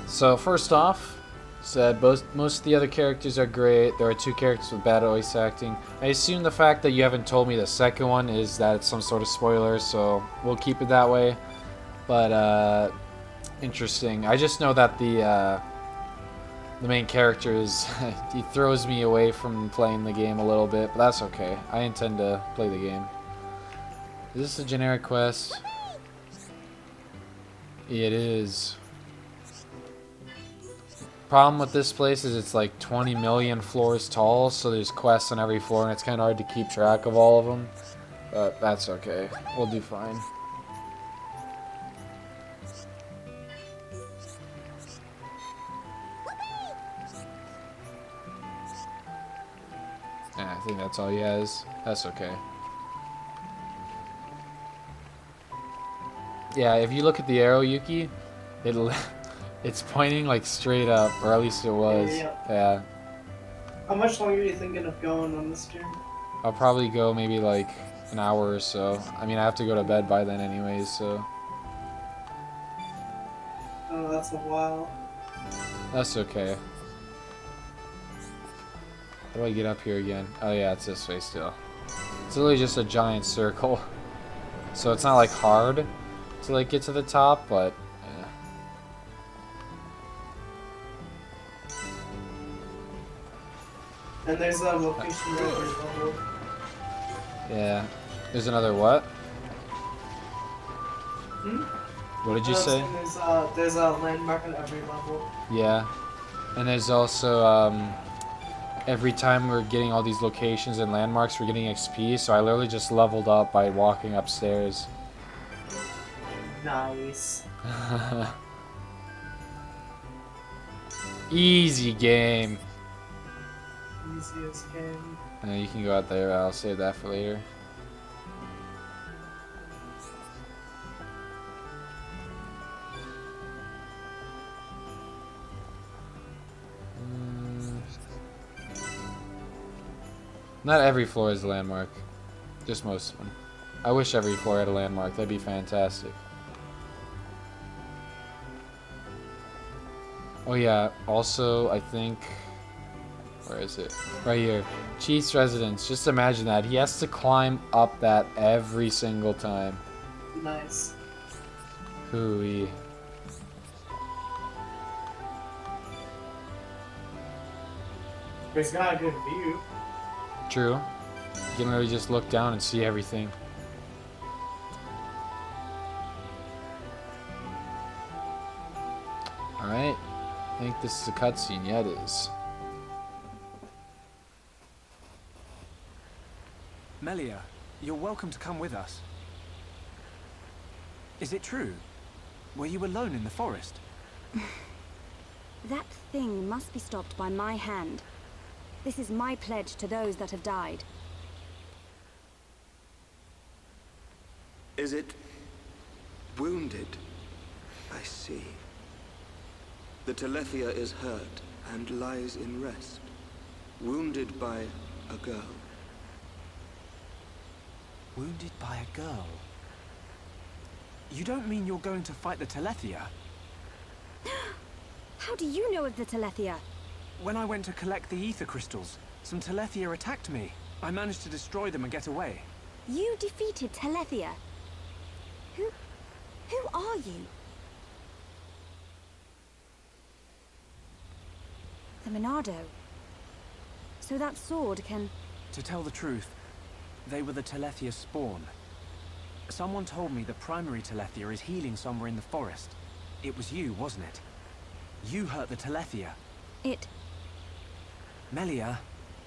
Speaker 1: So first off, said most of the other characters are great. There are 2 characters with bad voice acting. I assume the fact that you haven't told me the second one is that it's some sort of spoiler, so we'll keep it that way. But interesting. I just know that the main character is he throws me away from playing the game a little bit, but that's okay. I intend to play the game. Is this a generic quest? It is. problem with this place is it's like 20 million floors tall, so there's quests on every floor, and it's kind of hard to keep track of all of them. But that's okay. We'll do fine. Yeah, I think that's all he has. That's okay. Yeah, if you look at the arrow, Yuki, it's pointing like straight up, or at least it was. Yeah.
Speaker 2: How much longer are you thinking of going on this journey?
Speaker 1: I'll probably go maybe like an hour or so. I mean, I have to go to bed by then anyways, so.
Speaker 2: Oh, that's a while.
Speaker 1: That's okay. How do I get up here again? Oh yeah, it's this way still. It's literally just a giant circle. So it's not like hard to like get to the top, but yeah.
Speaker 2: And there's a location right here.
Speaker 1: Yeah. There's another what?
Speaker 2: Hmm?
Speaker 1: What did you say?
Speaker 2: There's a landmark on every level.
Speaker 1: Yeah. And there's also every time we're getting all these locations and landmarks, we're getting XP, so I literally just leveled up by walking upstairs.
Speaker 2: Nice.
Speaker 1: Easy game.
Speaker 2: Easiest game.
Speaker 1: You can go out there, I'll save that for later. Not every floor is a landmark. Just most of them. I wish every floor had a landmark. That'd be fantastic. Oh yeah, also, I think... Where is it? Right here. Chief's residence. Just imagine that. He has to climb up that every single time.
Speaker 2: Nice.
Speaker 1: Hooey.
Speaker 2: But he's got a good view.
Speaker 1: True. You can really just look down and see everything. Alright. I think this is a cutscene. Yeah, it is.
Speaker 11: Melia, you're welcome to come with us. Is it true? Were you alone in the forest?
Speaker 6: That thing must be stopped by my hand. This is my pledge to those that have died.
Speaker 7: Is it wounded? I see. The Telethia is hurt and lies in rest, wounded by a girl.
Speaker 11: Wounded by a girl? You don't mean you're going to fight the Telethia?
Speaker 6: How do you know of the Telethia?
Speaker 11: When I went to collect the ether crystals, some Telethia attacked me. I managed to destroy them and get away.
Speaker 6: You defeated Telethia? Who are you? The Monado. So that sword can...
Speaker 11: To tell the truth, they were the Telethia spawn. Someone told me the primary Telethia is healing somewhere in the forest. It was you, wasn't it? You hurt the Telethia.
Speaker 6: It...
Speaker 11: Melia.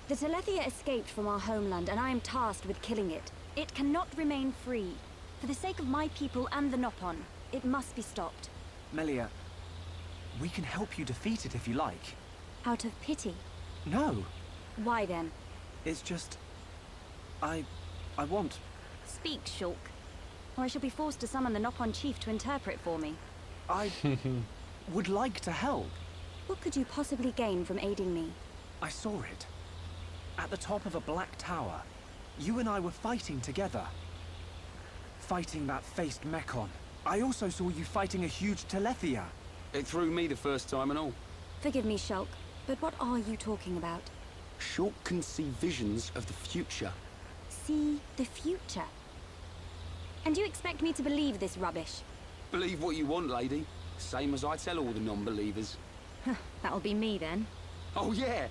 Speaker 6: The Telethia escaped from our homeland, and I am tasked with killing it. It cannot remain free. For the sake of my people and the Nopon, it must be stopped.
Speaker 11: Melia, we can help you defeat it if you like.
Speaker 6: Out of pity?
Speaker 11: No.
Speaker 6: Why then?
Speaker 11: It's just... I want...
Speaker 6: Speak, Shulk, or I shall be forced to summon the Nopon chief to interpret for me.
Speaker 11: I would like to help.
Speaker 6: What could you possibly gain from aiding me?
Speaker 11: I saw it. At the top of a black tower. You and I were fighting together. Fighting that faced Mekon. I also saw you fighting a huge Telethia.
Speaker 4: It threw me the first time and all.
Speaker 6: Forgive me, Shulk, but what are you talking about?
Speaker 4: Shulk can see visions of the future.
Speaker 6: See the future? And you expect me to believe this rubbish?
Speaker 4: Believe what you want, lady. Same as I tell all the non-believers.
Speaker 6: That'll be me then.
Speaker 4: Oh, yeah.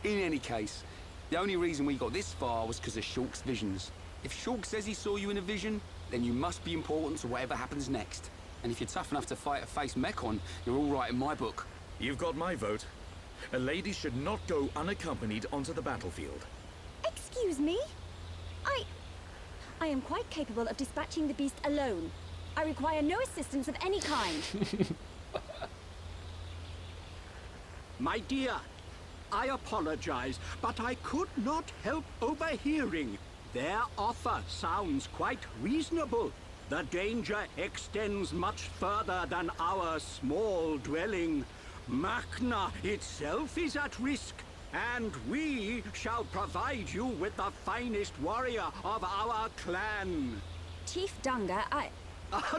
Speaker 4: In any case, the only reason we got this far was because of Shulk's visions. If Shulk says he saw you in a vision, then you must be important to whatever happens next. And if you're tough enough to fight a face Mekon, you're all right in my book.
Speaker 5: You've got my vote. A lady should not go unaccompanied onto the battlefield.
Speaker 9: Excuse me? I am quite capable of dispatching the beast alone. I require no assistance of any kind.
Speaker 12: My dear, I apologize, but I could not help overhearing. Their offer sounds quite reasonable. The danger extends much further than our small dwelling. Makna itself is at risk, and we shall provide you with the finest warrior of our clan.
Speaker 9: Chief Dunga,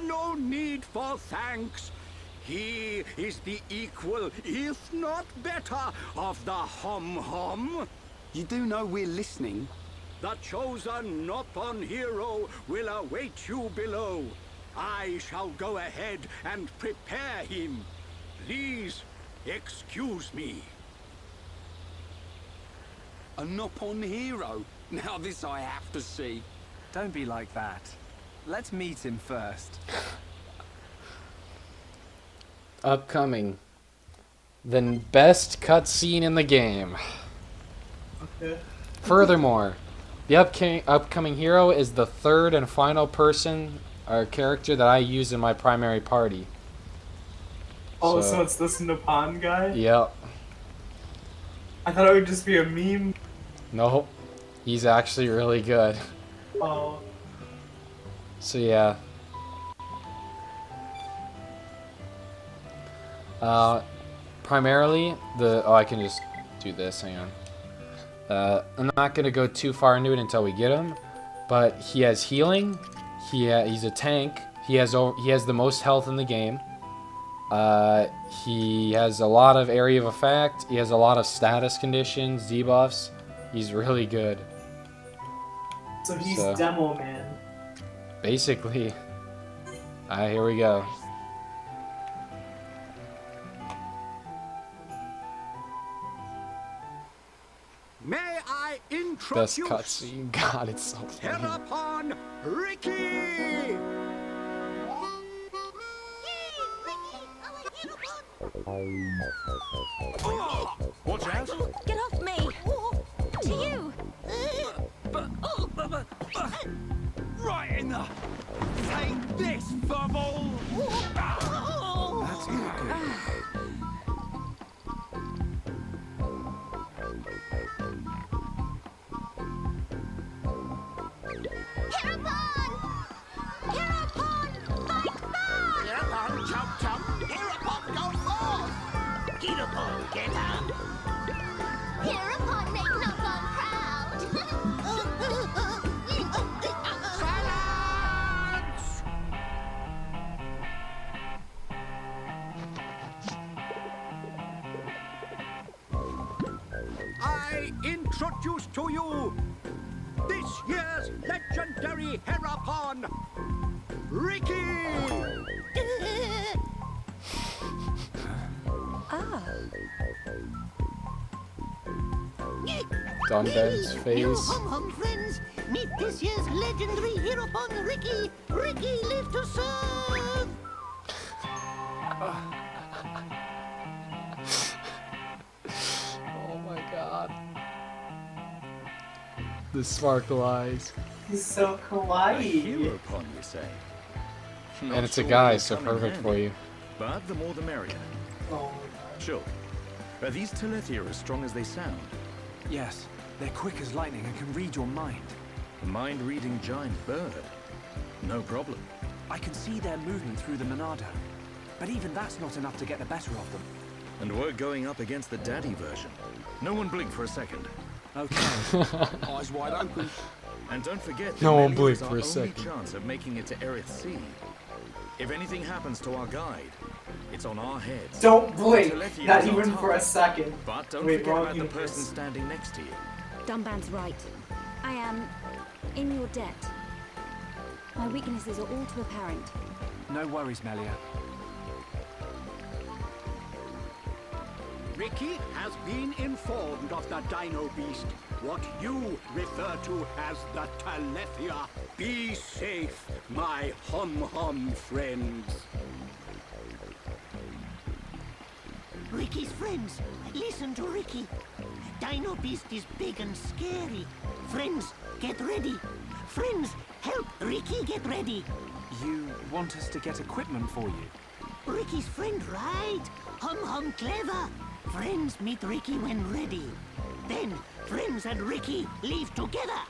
Speaker 12: No need for thanks. He is the equal, if not better, of the Hom-Hom.
Speaker 4: You do know we're listening?
Speaker 12: The chosen Nopon hero will await you below. I shall go ahead and prepare him. Please, excuse me.
Speaker 4: A Nopon hero? Now this I have to see.
Speaker 11: Don't be like that. Let's meet him first.
Speaker 1: Upcoming. The best cutscene in the game.
Speaker 2: Okay.
Speaker 1: Furthermore, the upcoming hero is the third and final person or character that I use in my primary party.
Speaker 2: Oh, so it's this Nippon guy?
Speaker 1: Yep.
Speaker 2: I thought it would just be a meme.
Speaker 1: Nope. He's actually really good.
Speaker 2: Oh.
Speaker 1: So yeah. Primarily, I can just do this, hang on. I'm not going to go too far into it until we get him, but he has healing, he's a tank, he has the most health in the game, he has a lot of area of effect, he has a lot of status conditions, debuffs, he's really good.
Speaker 2: So he's Demo Man.
Speaker 1: Basically. Alright, here we go.
Speaker 12: May I introduce...
Speaker 1: Best cutscene. God, it's so funny.
Speaker 12: Thereupon, Ricky!
Speaker 5: Watch out!
Speaker 9: Get off me! To you!
Speaker 4: Right in the... Take this, bubble!
Speaker 11: That's not good.
Speaker 10: Hereupon, chomp chomp. Hereupon, go forth. Hereupon, get up. Hereupon, make Nopon proud.
Speaker 12: Silence! I introduce to you this year's legendary Hereupon, Ricky!
Speaker 1: Dunbed's
Speaker 10: You
Speaker 1: face.
Speaker 10: Hom-Hom friends, meet this year's legendary Hereupon, Ricky. Ricky live to serve.
Speaker 1: Oh my god. The sparkle eyes.
Speaker 2: He's so kawaii.
Speaker 5: Hereupon, you say? Not
Speaker 1: And it's a
Speaker 5: sure
Speaker 1: guy,
Speaker 5: they'll
Speaker 1: so
Speaker 5: come in
Speaker 1: perfect
Speaker 5: handy,
Speaker 1: for you.
Speaker 5: But the more the merrier.
Speaker 2: Oh my god.
Speaker 5: Sure. Are these Telethia as strong as they sound?
Speaker 11: Yes, they're quick as lightning and can read your mind.
Speaker 5: A mind-reading giant bird? No problem.
Speaker 11: I can see their movement through the Monado. But even that's not enough to get the better of them.
Speaker 5: And we're going up against the daddy version. No one blink for a second.
Speaker 4: Okay. Eyes wide open.
Speaker 5: And don't forget,
Speaker 1: No one
Speaker 5: Melia
Speaker 1: blink
Speaker 5: is our
Speaker 1: for a
Speaker 5: only
Speaker 1: second.
Speaker 5: chance of making it to Erith Sea. If anything happens to our guide, it's on our heads.
Speaker 2: Don't blink,
Speaker 5: Telethia
Speaker 2: not
Speaker 5: is our
Speaker 2: even for a
Speaker 5: target.
Speaker 2: second.
Speaker 5: But don't
Speaker 2: Wait,
Speaker 5: forget
Speaker 2: wrong
Speaker 5: about the
Speaker 2: universe.
Speaker 5: person standing next to you.
Speaker 6: Dunban's right.
Speaker 9: I am in your debt. My weaknesses are all too apparent.
Speaker 11: No worries, Melia.
Speaker 12: Ricky has been informed of the Dino Beast, what you refer to as the Telethia. Be safe, my Hom-Hom friends.
Speaker 10: Ricky's friends, listen to Ricky. Dino Beast is big and scary. Friends, get ready. Friends, help Ricky get ready.
Speaker 11: You want us to get equipment for you?
Speaker 10: Ricky's friend, right? Hum Hum clever. Friends meet Ricky when ready. Then, friends and Ricky leave together.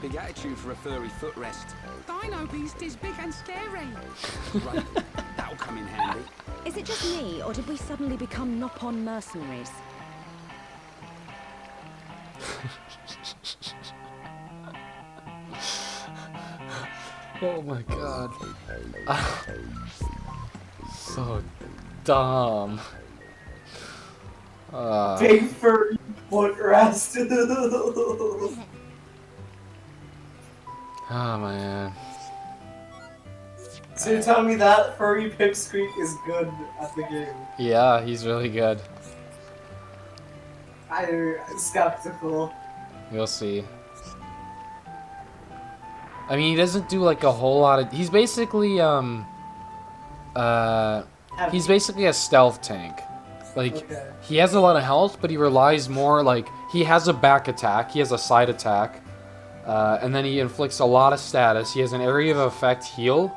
Speaker 4: Big attitude for a furry footrest.
Speaker 3: Dino Beast is big and scary.
Speaker 4: Right, that'll come in handy.
Speaker 9: Is it just me, or did we suddenly become Nopon mercenaries?
Speaker 1: Oh my god. So dumb.
Speaker 2: Big furry footrest.
Speaker 1: Oh man.
Speaker 2: So you're telling me that furry pipsqueak is good at the game?
Speaker 1: Yeah, he's really good.
Speaker 2: I'm skeptical.
Speaker 1: You'll see. I mean, he doesn't do like a whole lot of. He's basically he's basically a stealth tank. Like
Speaker 2: Okay.
Speaker 1: he has a lot of health, but he relies more like he has a back attack, he has a side attack, and then he inflicts a lot of status. He has an area of effect heal.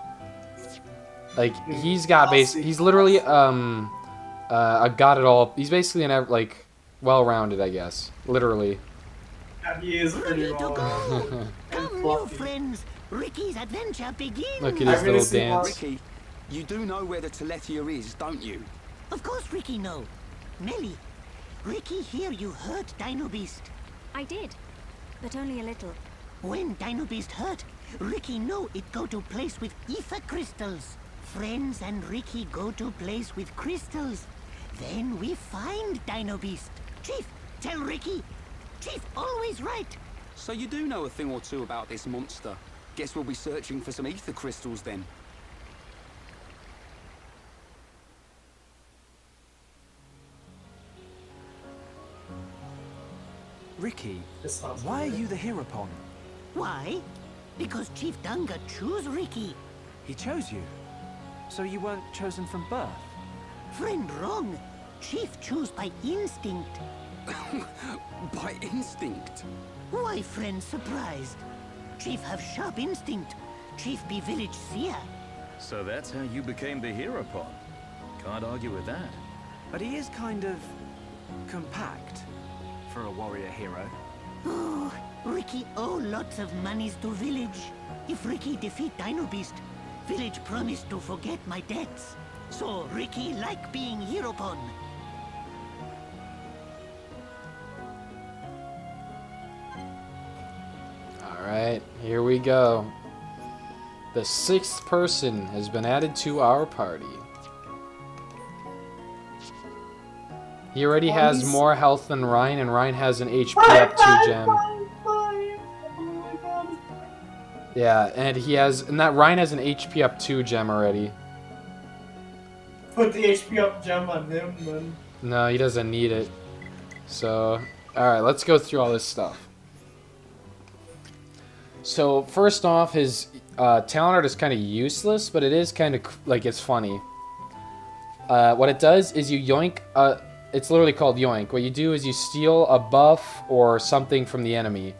Speaker 1: Like he's got he's literally a got it all. He's basically an like well-rounded, I guess. Literally.
Speaker 2: Yeah, he is pretty well.
Speaker 10: Come, new friends. Ricky's adventure begins.
Speaker 1: Look at his little dance.
Speaker 4: Ricky, you do know where the Telethia is, don't you?
Speaker 10: Of course Ricky know. Nelly, Ricky hear you hurt Dino Beast.
Speaker 9: I did, but only a little.
Speaker 10: When Dino Beast hurt, Ricky know it go to place with ether crystals. Friends and Ricky go to place with crystals. Then we find Dino Beast. Chief, tell Ricky. Chief always right.
Speaker 4: So you do know a thing or two about this monster. Guess we'll be searching for some ether crystals then.
Speaker 11: Ricky,
Speaker 2: This sounds
Speaker 11: why are
Speaker 2: familiar.
Speaker 11: you the Heropon?
Speaker 10: Why? Because Chief Dunga choose Ricky.
Speaker 11: He chose you. So you weren't chosen from birth?
Speaker 10: Friend wrong. Chief choose by instinct.
Speaker 4: By instinct?
Speaker 10: Why friend surprised? Chief have sharp instinct. Chief be village seer.
Speaker 8: So that's how you became the Heropon. Can't argue with that.
Speaker 11: But he is kind of compact for a warrior hero.
Speaker 10: Oh, Ricky owe lots of monies to village. If Ricky defeat Dino Beast, village promised to forget my debts. So Ricky like being Heropon.
Speaker 1: Alright, here we go. The 6th person has been added to our party. He already has more health than Ryan, and Ryan has an HP up 2 gem. Yeah, and he has, and that Ryan has an HP up 2 gem already.
Speaker 2: Put the HP up gem on him, then.
Speaker 1: No, he doesn't need it. So, alright, let's go through all this stuff. So, first off, his talent art is kind of useless, but it is kind of, like, it's funny. What it does is you yoink, it's literally called yoink. What you do is you steal a buff or something from the enemy.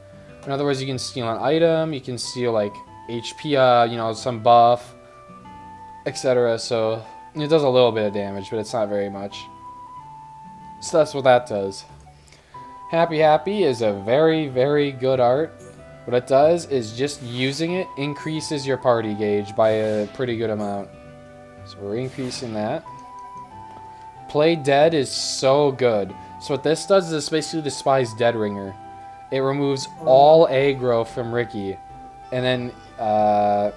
Speaker 1: In other words, you can steal an item, you can steal, like, HP, you know, some buff, etc. So, it does a little bit of damage, but it's not very much. So that's what that does. Happy Happy is a very, very good art. What it does is just using it increases your party gauge by a pretty good amount. So we're increasing that. Play Dead is so good. So what this does is basically the Spy's Dead Ringer. It removes all aggro from Ricky. And then, yeah.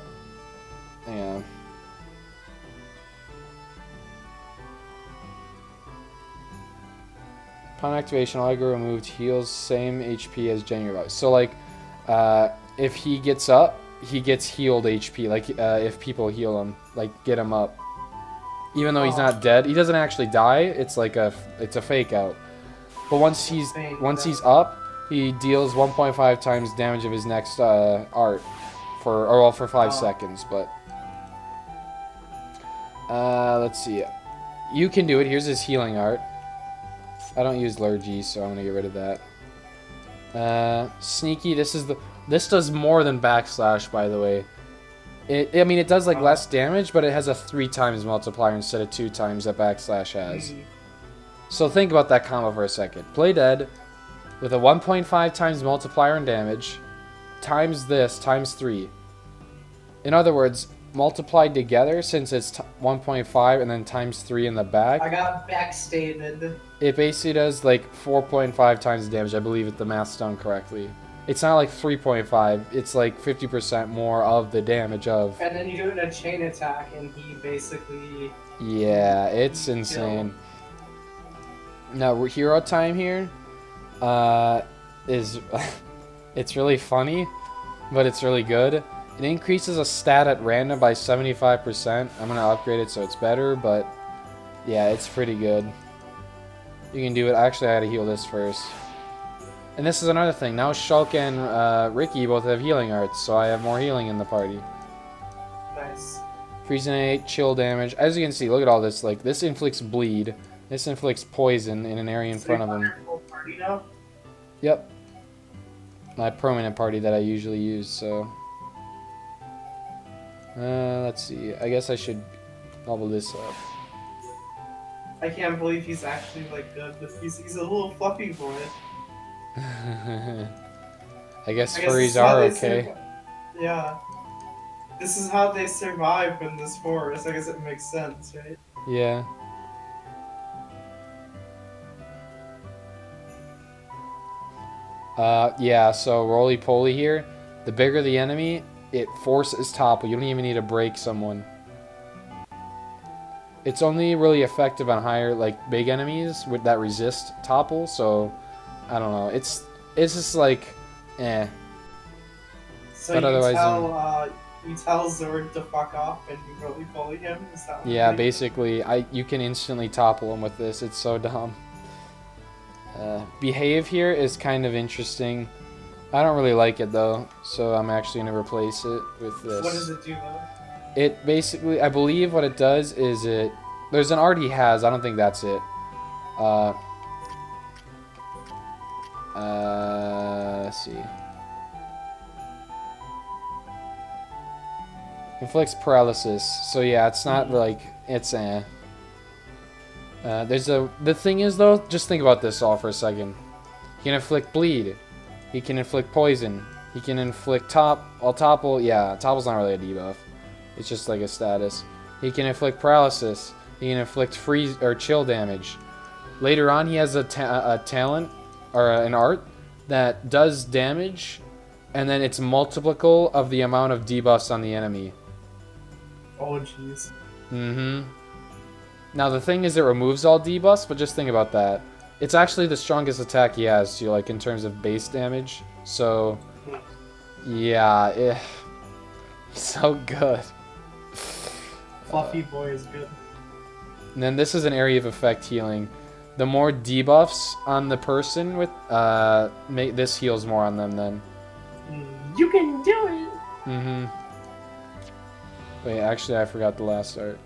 Speaker 1: Upon activation, all aggro removed heals same HP as January. So like, if he gets up, he gets healed HP. Like, if people heal him, like get him up. Even though he's not dead, he doesn't actually die. It's like it's a fake out. But once he's up, he deals 1.5 times damage of his next art for 5 seconds. But let's see. You can do it. Here's his healing art. I don't use Lurgy, so I'm gonna get rid of that. Sneaky. This does more than backslash, by the way. I mean, it does like less damage, but it has a 3 times multiplier instead of 2 times that backslash has. So think about that combo for a second. Play dead with a 1.5 times multiplier in damage, times this, times 3. In other words, multiplied together, since it's 1.5 and then times 3 in the back.
Speaker 2: I got backstated.
Speaker 1: It basically does like 4.5 times the damage, I believe, if the math's done correctly. It's not like 3.5, it's like 50% more of the damage of...
Speaker 2: And then you do it in a chain attack, and he basically...
Speaker 1: Yeah, it's insane. Now, hero time here is... it's really funny, but it's really good. It increases a stat at random by 75%. I'm going to upgrade it so it's better, but yeah, it's pretty good. You can do it. Actually, I had to heal this first. And this is another thing. Now Shulk and Ricky both have healing arts, so I have more healing in the party.
Speaker 2: Nice.
Speaker 1: Freezing 8, chill damage. As you can see, look at all this. Like, this inflicts bleed. This inflicts poison in an area in front of him.
Speaker 2: Party now?
Speaker 1: Yep. My permanent party that I usually use, so... let's see. I guess I should level this up.
Speaker 2: I can't believe he's actually like good. He's a little fluffy boy.
Speaker 1: I guess furries are okay.
Speaker 2: Yeah. This is how they survive in this forest. I guess it makes sense, right?
Speaker 1: Yeah. Yeah, so roly-poly here. The bigger the enemy, it forces topple. You don't even need to break someone. It's only really effective on higher, like, big enemies that resist topple, so... I don't know. It's just like, eh.
Speaker 2: So
Speaker 1: but
Speaker 2: you
Speaker 1: otherwise,
Speaker 2: tell Zord to fuck off and you really bully him? Is that what
Speaker 1: yeah,
Speaker 2: you mean?
Speaker 1: basically, you can instantly topple him with this. It's so dumb. Behave here is kind of interesting. I don't really like it though, so I'm actually going to replace it with this.
Speaker 2: What does it do though?
Speaker 1: It basically, I believe what it does is there's an art he has, I don't think that's it. Let's see. Inflicts paralysis. So yeah, it's not like it's the thing is though, just think about this all for a second. He can inflict bleed. He can inflict poison. He can inflict topple. Yeah, topple's not really a debuff. It's just like a status. He can inflict paralysis. He can inflict freeze or chill damage. Later on, he has a talent or an art that does damage, and then it's multiple of the amount of debuffs on the enemy.
Speaker 2: Oh jeez.
Speaker 1: Now the thing is, it removes all debuffs, but just think about that. It's actually the strongest attack he has too, like in terms of base damage. So, yeah, he's so good.
Speaker 2: Fluffy boy is good.
Speaker 1: And then this is an area of effect healing. The more debuffs on the person with this heals more on them then.
Speaker 2: You can do it.
Speaker 1: Wait, actually I forgot the last art.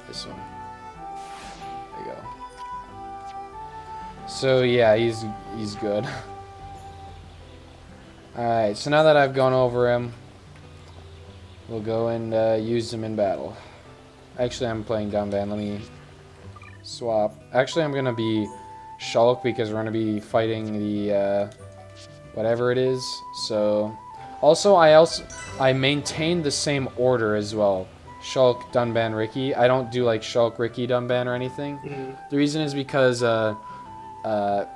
Speaker 1: This one. There you go. So yeah, he's good. Alright, so now that I've gone over him, we'll go and use him in battle. Actually, I'm playing Dunban. Let me swap. Actually, I'm going to be Shulk because we're going to be fighting the whatever it is. So, also I maintain the same order as well. Shulk, Dunban, Ricky. I don't do like Shulk, Ricky, Dunban or anything. The reason is because God, I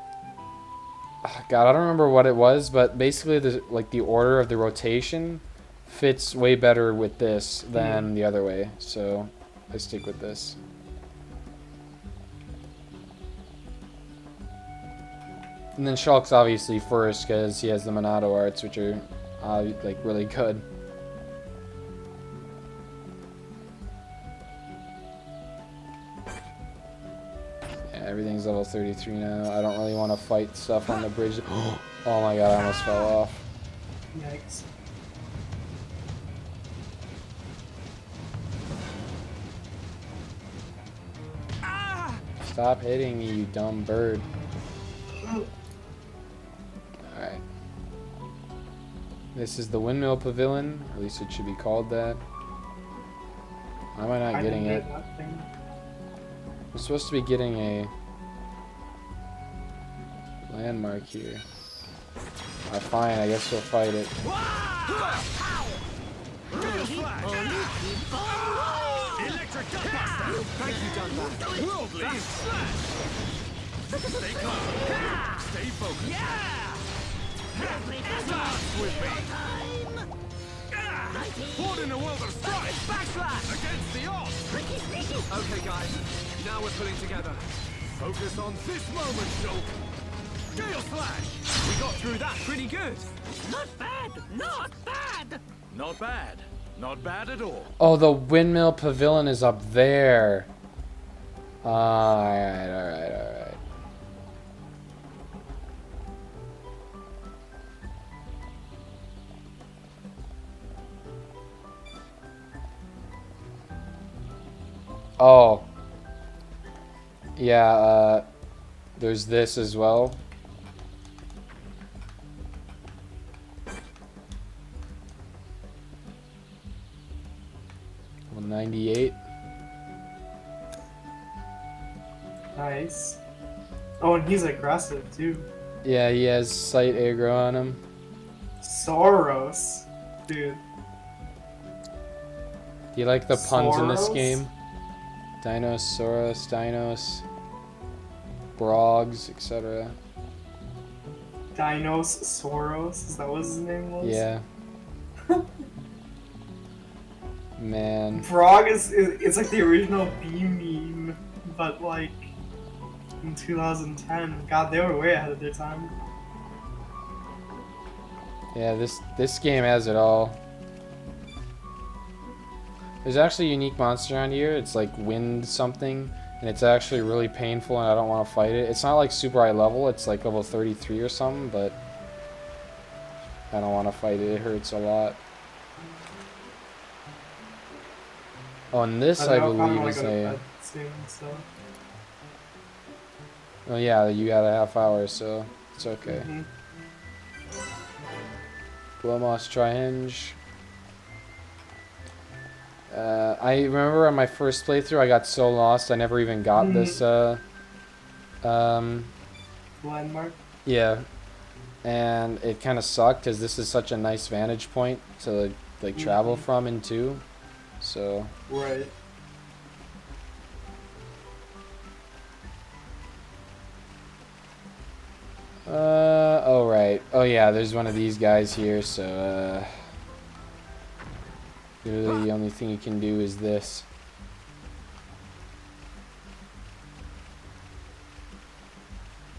Speaker 1: don't remember what it was, but basically the order of the rotation fits way better with this than the other way. So I stick with this. And then Shulk's obviously first because he has the Monado arts, which are like really good. Yeah, everything's level 33 now. I don't really want to fight stuff on the bridge. Oh my god, I almost fell off.
Speaker 2: Yikes.
Speaker 1: Stop hitting me, you dumb bird. Alright. This is the Windmill Pavilion, or at least it should be called that. Why am I not getting it? I'm supposed to be getting a landmark here. Alright, fine, I guess we'll fight it.
Speaker 3: Electric Gutbuster! Thank you, Dunbar. Worldly Slash! Stay calm. Stay focused. Yeah! Dance with me! Put in a world of strife! Backslash! Against the odds!
Speaker 11: Okay, guys. Now we're pulling together.
Speaker 3: Focus on this moment, Shulk! Gale Slash!
Speaker 11: We got through that pretty good.
Speaker 10: Not bad! Not bad!
Speaker 5: Not bad. Not bad at all.
Speaker 1: Oh, the Windmill Pavilion is up there. Alright, alright, alright. Oh. Yeah, there's this as well. 98.
Speaker 2: Nice. Oh, and he's aggressive too.
Speaker 1: Yeah, he has sight aggro on him.
Speaker 2: Soros, dude.
Speaker 1: Do you like the puns in this
Speaker 2: Soros?
Speaker 1: game? Dinos, Soros, Dinos, Brogs, etc.
Speaker 2: Dinos Soros, is that what his name was?
Speaker 1: Yeah. Man.
Speaker 2: Frog it's like the original B meme, but like in 2010. God, they were way ahead of their time.
Speaker 1: Yeah, this game has it all. There's actually a unique monster around here. It's like wind something, and it's actually really painful, and I don't want to fight it. It's not like super high level. It's like level 33 or something, but I don't want to fight it. It hurts a lot. Oh, and this I believe is a.
Speaker 2: Soon, so.
Speaker 1: Oh yeah, you got a half hour, so it's okay. Blomos Trihenge. I remember on my first playthrough I got so lost I never even got this
Speaker 2: Landmark?
Speaker 1: Yeah. And it kind of sucked because this is such a nice vantage point to like travel from into. So
Speaker 2: right.
Speaker 1: Oh right. Oh yeah, there's one of these guys here, so really the only thing you can do is this.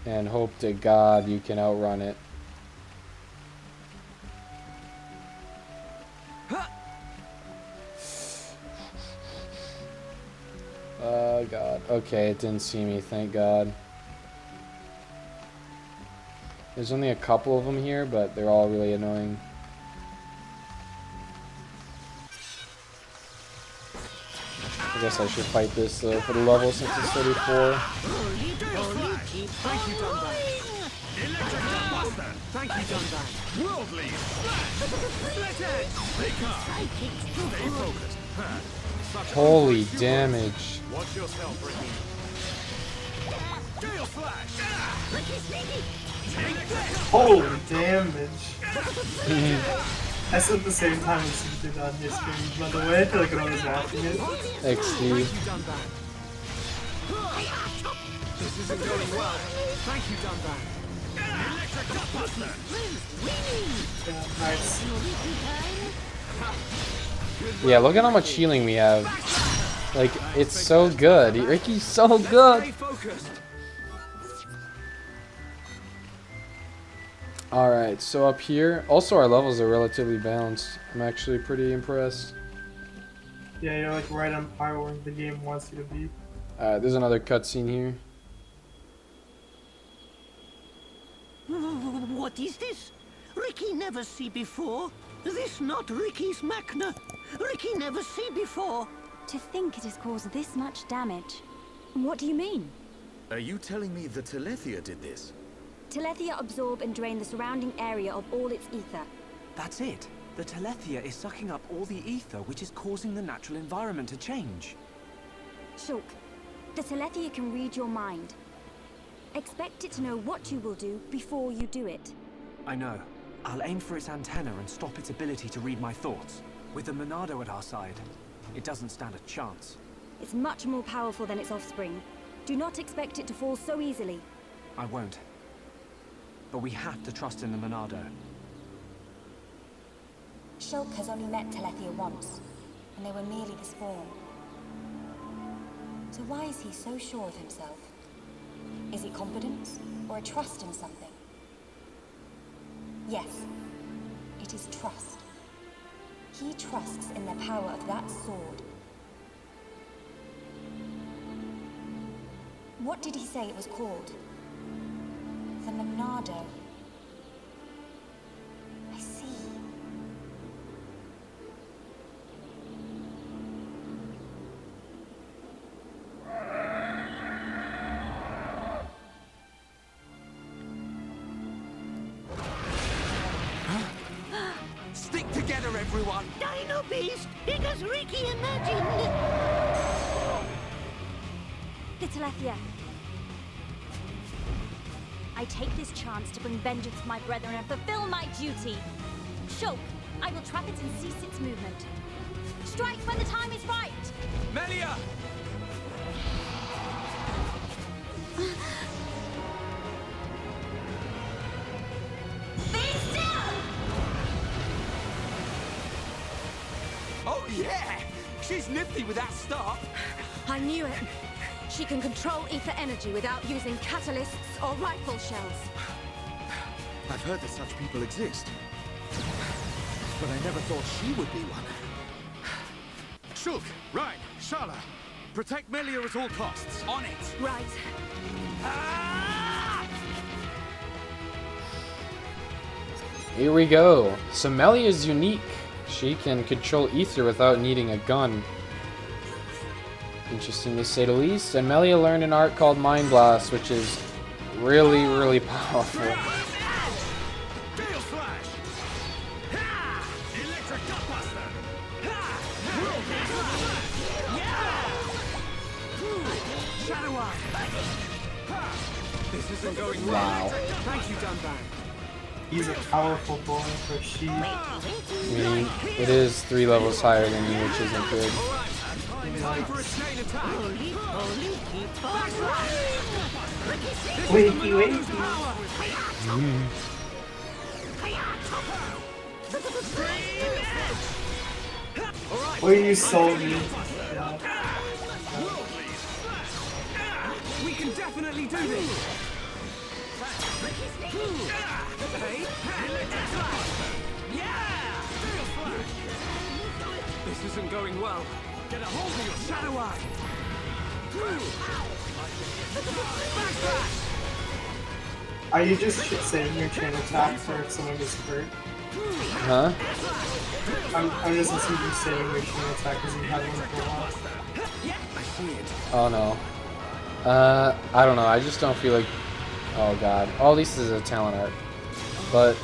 Speaker 1: And hope to God you can outrun it. Oh God. Okay, it didn't see me, thank God. There's only a couple of them here, but they're all really annoying. I guess I should fight this though for the level since it's 34.
Speaker 3: Thank you, Dunbar. Electric Gutbuster! Thank you, Dunbar. Worldly Slash! Split Edge! Stay calm. Stay focused. Such
Speaker 1: Holy damage.
Speaker 3: Watch yourself, Ricky. Gale Slash!
Speaker 2: Holy damage. I said the same time as you did on your stream, by the way, I feel like when I was watching it.
Speaker 1: XD.
Speaker 11: This isn't going well. Thank you, Dunbar.
Speaker 3: Electric Gutbuster!
Speaker 2: Yeah, nice.
Speaker 1: Yeah, look at how much healing we have. Like, it's so good. Ricky's so good. Alright, so up here, also our levels are relatively balanced. I'm actually pretty impressed.
Speaker 2: Yeah, you're like right on par where the game wants you to be.
Speaker 1: Alright, there's another cutscene here.
Speaker 10: What is this? Ricky never see before. This not Ricky's Machna. Ricky never see before.
Speaker 9: To think it has caused this much damage. What do you mean?
Speaker 8: Are you telling me the Telethia did this?
Speaker 9: Telethia absorb and drain the surrounding area of all its ether.
Speaker 11: That's it. The Telethia is sucking up all the ether, which is causing the natural environment to change.
Speaker 9: Shulk, the Telethia can read your mind. Expect it to know what you will do before you do it.
Speaker 11: I know. I'll aim for its antenna and stop its ability to read my thoughts. With the Monado at our side, it doesn't stand a chance.
Speaker 9: It's much more powerful than its offspring. Do not expect it to fall so easily.
Speaker 11: I won't. But we have to trust in the Monado.
Speaker 6: Shulk has only met Telethia once, and they were merely the spawn. So why is he so sure of himself? Is it confidence, or a trust in something? Yes, it is trust. He trusts in the power of that sword. What did he say it was called? The Monado. I see.
Speaker 4: Stick together, everyone!
Speaker 10: Dino Beast! It as Ricky imagined!
Speaker 9: The Telethia. I take this chance to bring vengeance to my brethren and fulfill my duty. Shulk, I will trap it and cease its movement. Strike when the time is right!
Speaker 4: Melia!
Speaker 9: Be still!
Speaker 4: Oh yeah! She's nifty with that start!
Speaker 9: I knew it. She can control ether energy without using catalysts or rifle shells.
Speaker 8: I've heard that such people exist. But I never thought she would be one.
Speaker 5: Shulk, Ryan, Shala, protect Melia at all costs.
Speaker 4: On it!
Speaker 9: Right.
Speaker 1: Here we go. So Melia is unique. She can control ether without needing a gun. Interesting to say the least. And Melia learned an art called Mind Blast, which is really, really powerful.
Speaker 4: This isn't going
Speaker 1: Wow.
Speaker 4: Thank you, Dunban.
Speaker 2: He's a powerful boy for she.
Speaker 1: I mean, it is 3 levels higher than you, which isn't good.
Speaker 4: Time for a chain attack.
Speaker 2: Wakey. Or you sold me.
Speaker 4: We can definitely do this. This isn't going well. Get a hold of your shadow eye.
Speaker 2: Are you just saying your chain attacks for if someone gets hurt?
Speaker 1: Huh?
Speaker 2: I'm just listening to you saying your chain attack because you haven't for a while.
Speaker 1: Oh no. I don't know. I just don't feel like. Oh god. Oh, at least this is a talent art. But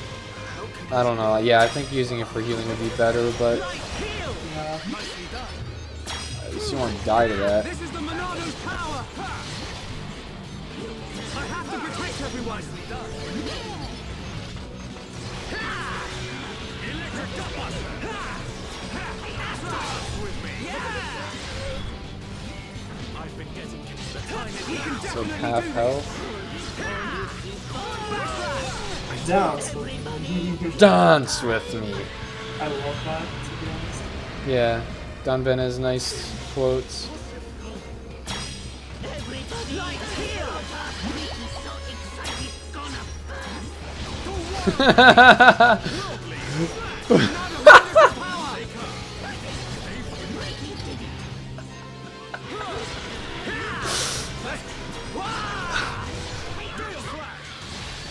Speaker 1: I don't know. Yeah, I think using it for healing would be better. But at least you won't die to that.
Speaker 4: This is the Monado's power. I have to protect everyone. Electric Gutbuster. With me. I've been getting the time.
Speaker 1: So half health. Dance with me.
Speaker 2: I love that, to be honest.
Speaker 1: Yeah, Dunban has nice quotes.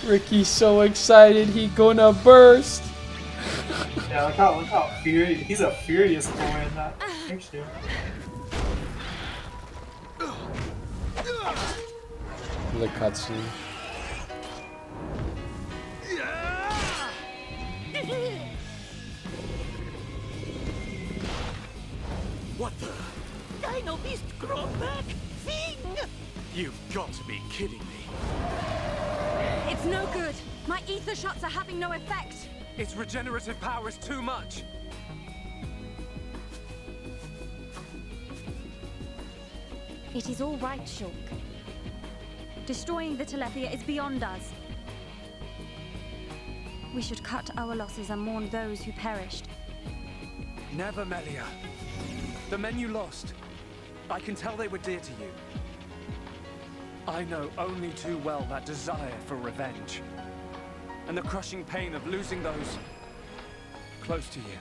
Speaker 1: Ricky's so excited he gonna burst.
Speaker 2: Yeah, look how furious. He's a furious boy in that picture.
Speaker 1: the cutscene.
Speaker 3: What the?
Speaker 10: Dino Beast grown back thing!
Speaker 3: You've got to be kidding me.
Speaker 9: It's no good. My ether shots are having no effect.
Speaker 11: Its regenerative power is too much.
Speaker 9: It is all right, Shulk. Destroying the Telethia is beyond us. We should cut our losses and mourn those who perished.
Speaker 11: Never, Melia. The men you lost, I can tell they were dear to you. I know only too well that desire for revenge. And the crushing pain of losing those close to you.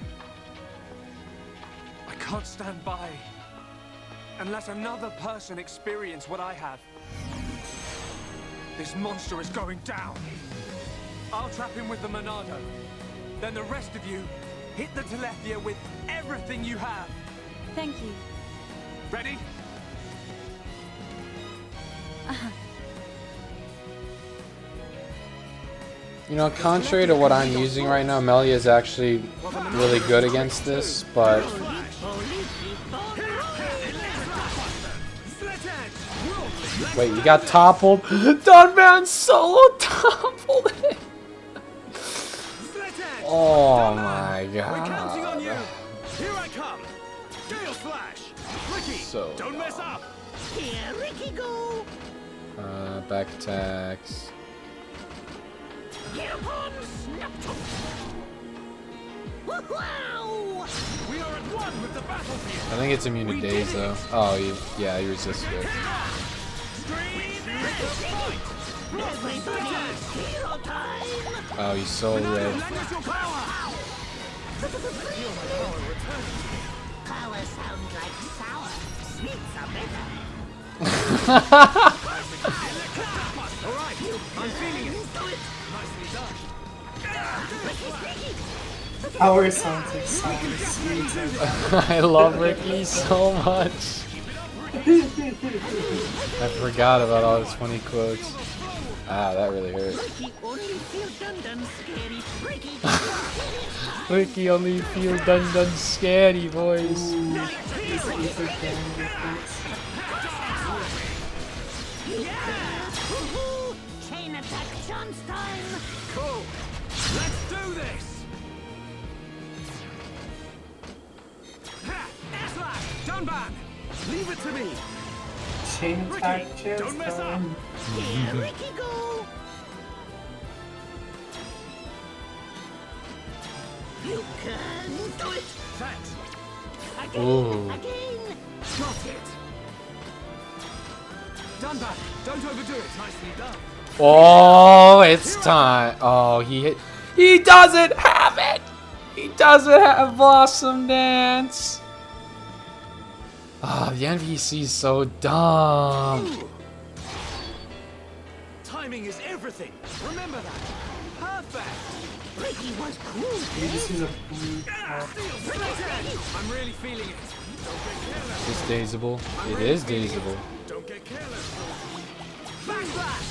Speaker 11: I can't stand by and let another person experience what I have. This monster is going down. I'll trap him with the Monado. Then the rest of you hit the Telethia with everything you have.
Speaker 9: Thank you.
Speaker 11: Ready?
Speaker 1: You know, contrary to what I'm using right now, Melia is actually really good against this, but wait, you got toppled? Dunban solo toppled it! Oh my god.
Speaker 3: Here I come. Gale Slash. Ricky,
Speaker 1: So
Speaker 3: don't mess up.
Speaker 10: Here, Ricky, go!
Speaker 1: Back attacks.
Speaker 10: Hereupon, Snapshot! Wow!
Speaker 3: We are at one with the battlefield.
Speaker 1: I think it's immune to daze though. Oh, yeah, he resisted it. Oh, he's so red.
Speaker 10: Power sounds like sour. Sweets are better.
Speaker 3: Alright, I'm feeling it. Nicely done.
Speaker 2: Power sounds like sour sweets.
Speaker 1: I love Ricky so much. I forgot about all his funny quotes. Ah, that really hurt.
Speaker 10: Ricky only feels dun scary.
Speaker 1: Ricky only feel dun scary, boys.
Speaker 10: Chain attack chance time.
Speaker 3: Cool. Let's do this. Ha! Slash! Dunban! Leave it to me.
Speaker 2: Chain attack chance
Speaker 3: Don't mess up.
Speaker 2: time.
Speaker 10: Here, Ricky, go. You can do it.
Speaker 3: Thanks.
Speaker 1: Ooh.
Speaker 10: Again.
Speaker 3: Got it. Dunban, don't overdo it. Nicely done.
Speaker 1: Oh, it's time. Oh, he hit. He doesn't have it. He doesn't have Blossom Dance. Ah, the NPC's so dumb.
Speaker 3: Timing is everything. Remember that. Perfect.
Speaker 10: Ricky was cool.
Speaker 2: He just uses a blue
Speaker 3: I'm really feeling it. Don't get careless.
Speaker 1: It's dazeable. It is dazeable.
Speaker 3: Don't get careless. Backslash!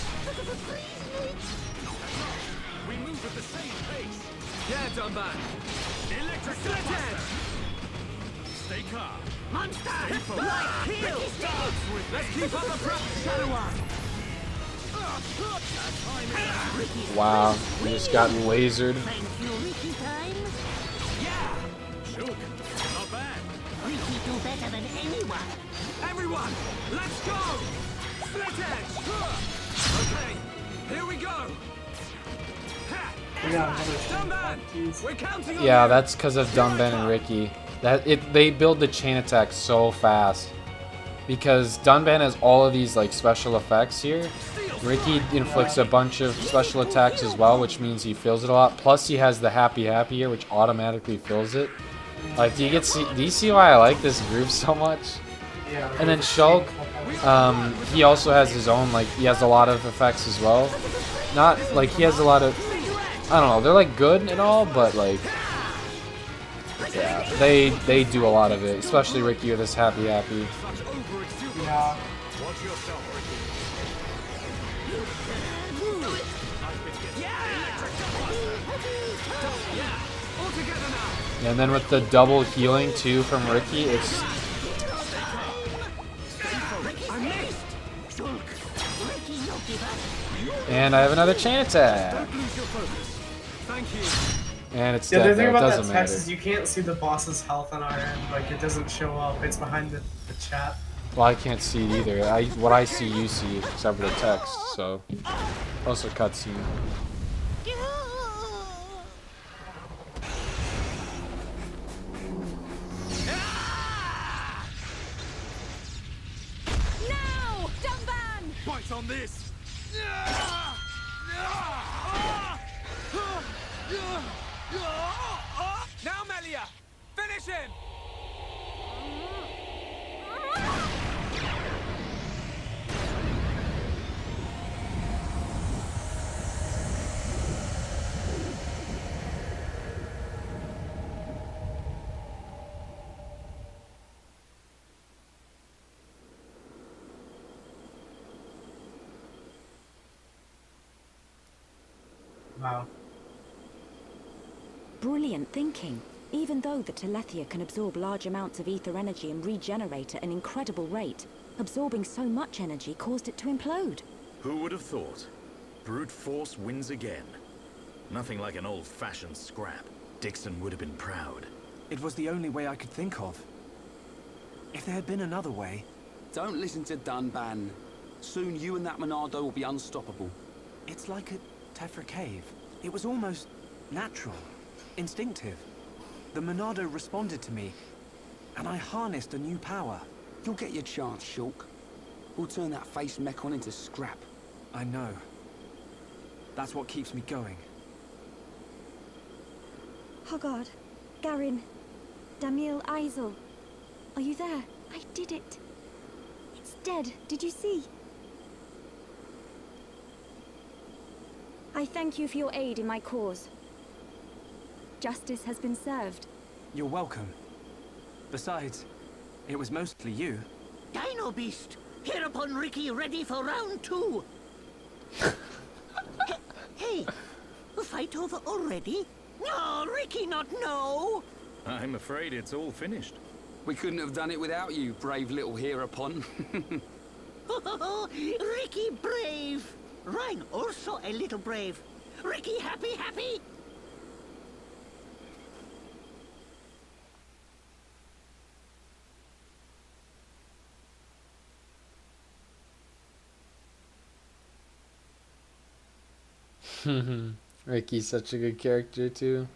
Speaker 3: We move at the same pace. Yeah, Dunban. Electric Sledge! Stay calm.
Speaker 10: Monster.
Speaker 3: Stay focused.
Speaker 10: Heal.
Speaker 3: Let's keep up the practice, Shadoweye.
Speaker 1: Wow, we just gotten lasered.
Speaker 10: Thank you, Ricky time.
Speaker 3: Yeah! Shook. Not bad.
Speaker 10: Ricky do better than anyone.
Speaker 3: Everyone, let's go! Split edge! Okay, here we go! Ha!
Speaker 2: We got another chain
Speaker 3: Dunban!
Speaker 2: attack. Jeez.
Speaker 3: We're counting on
Speaker 1: Yeah,
Speaker 3: you!
Speaker 1: that's because of Dunban and Ricky. They build the chain attack so fast. Because Dunban has all of these like special effects here. Ricky inflicts a bunch of special attacks as well, which means he fills it a lot. Plus he has the happy here, which automatically fills it. Like, do you see why I like this group so much?
Speaker 2: Yeah,
Speaker 1: And then Shulk, he also has his own, like, he has a lot of effects as well. Not, like, he has a lot of, I don't know, they're, like, good and all, but, like, yeah, they do a lot of it, especially Ricky with his happy.
Speaker 2: Yeah.
Speaker 1: And then with the double healing too from Ricky, it's... And I have another chain attack. And it's
Speaker 2: Yeah,
Speaker 1: dead
Speaker 2: the thing
Speaker 1: though, it
Speaker 2: about that
Speaker 1: doesn't
Speaker 2: text
Speaker 1: matter.
Speaker 2: is you can't see the boss's health on our end. Like, it doesn't show up. It's behind the chat.
Speaker 1: Well, I can't see it either. What I see, you see, except for the text, so... Also cutscene.
Speaker 9: Now! Dumban!
Speaker 3: Bite on this!
Speaker 11: Now, Melia! Finish him!
Speaker 2: Wow.
Speaker 6: Brilliant thinking. Even though the Telethia can absorb large amounts of ether energy and regenerate at an incredible rate, absorbing so much energy caused it to implode.
Speaker 8: Who would have thought? Brute force wins again. Nothing like an old-fashioned scrap. Dixon would have been proud.
Speaker 11: It was the only way I could think of. If there had been another way...
Speaker 4: Don't listen to Dunban. Soon you and that Monado will be unstoppable.
Speaker 11: It's like a Tephra cave. It was almost natural, instinctive. The Monado responded to me, and I harnessed a new power.
Speaker 4: You'll get your chance, Shulk. We'll turn that face mechon into scrap.
Speaker 11: I know. That's what keeps me going.
Speaker 6: Hogard, Garin, Damil Isel, are you there? I did it. It's dead. Did you see? I thank you for your aid in my cause. Justice has been served.
Speaker 11: You're welcome. Besides, it was mostly you.
Speaker 10: Dino Beast, hereupon Ricky ready for round 2. Hey, the fight over already? No, Ricky not no!
Speaker 8: I'm afraid it's all finished.
Speaker 4: We couldn't have done it without you, brave little hereupon.
Speaker 10: Ricky brave! Ryan also a little brave. Ricky happy, happy?
Speaker 1: Ricky's such a good character too.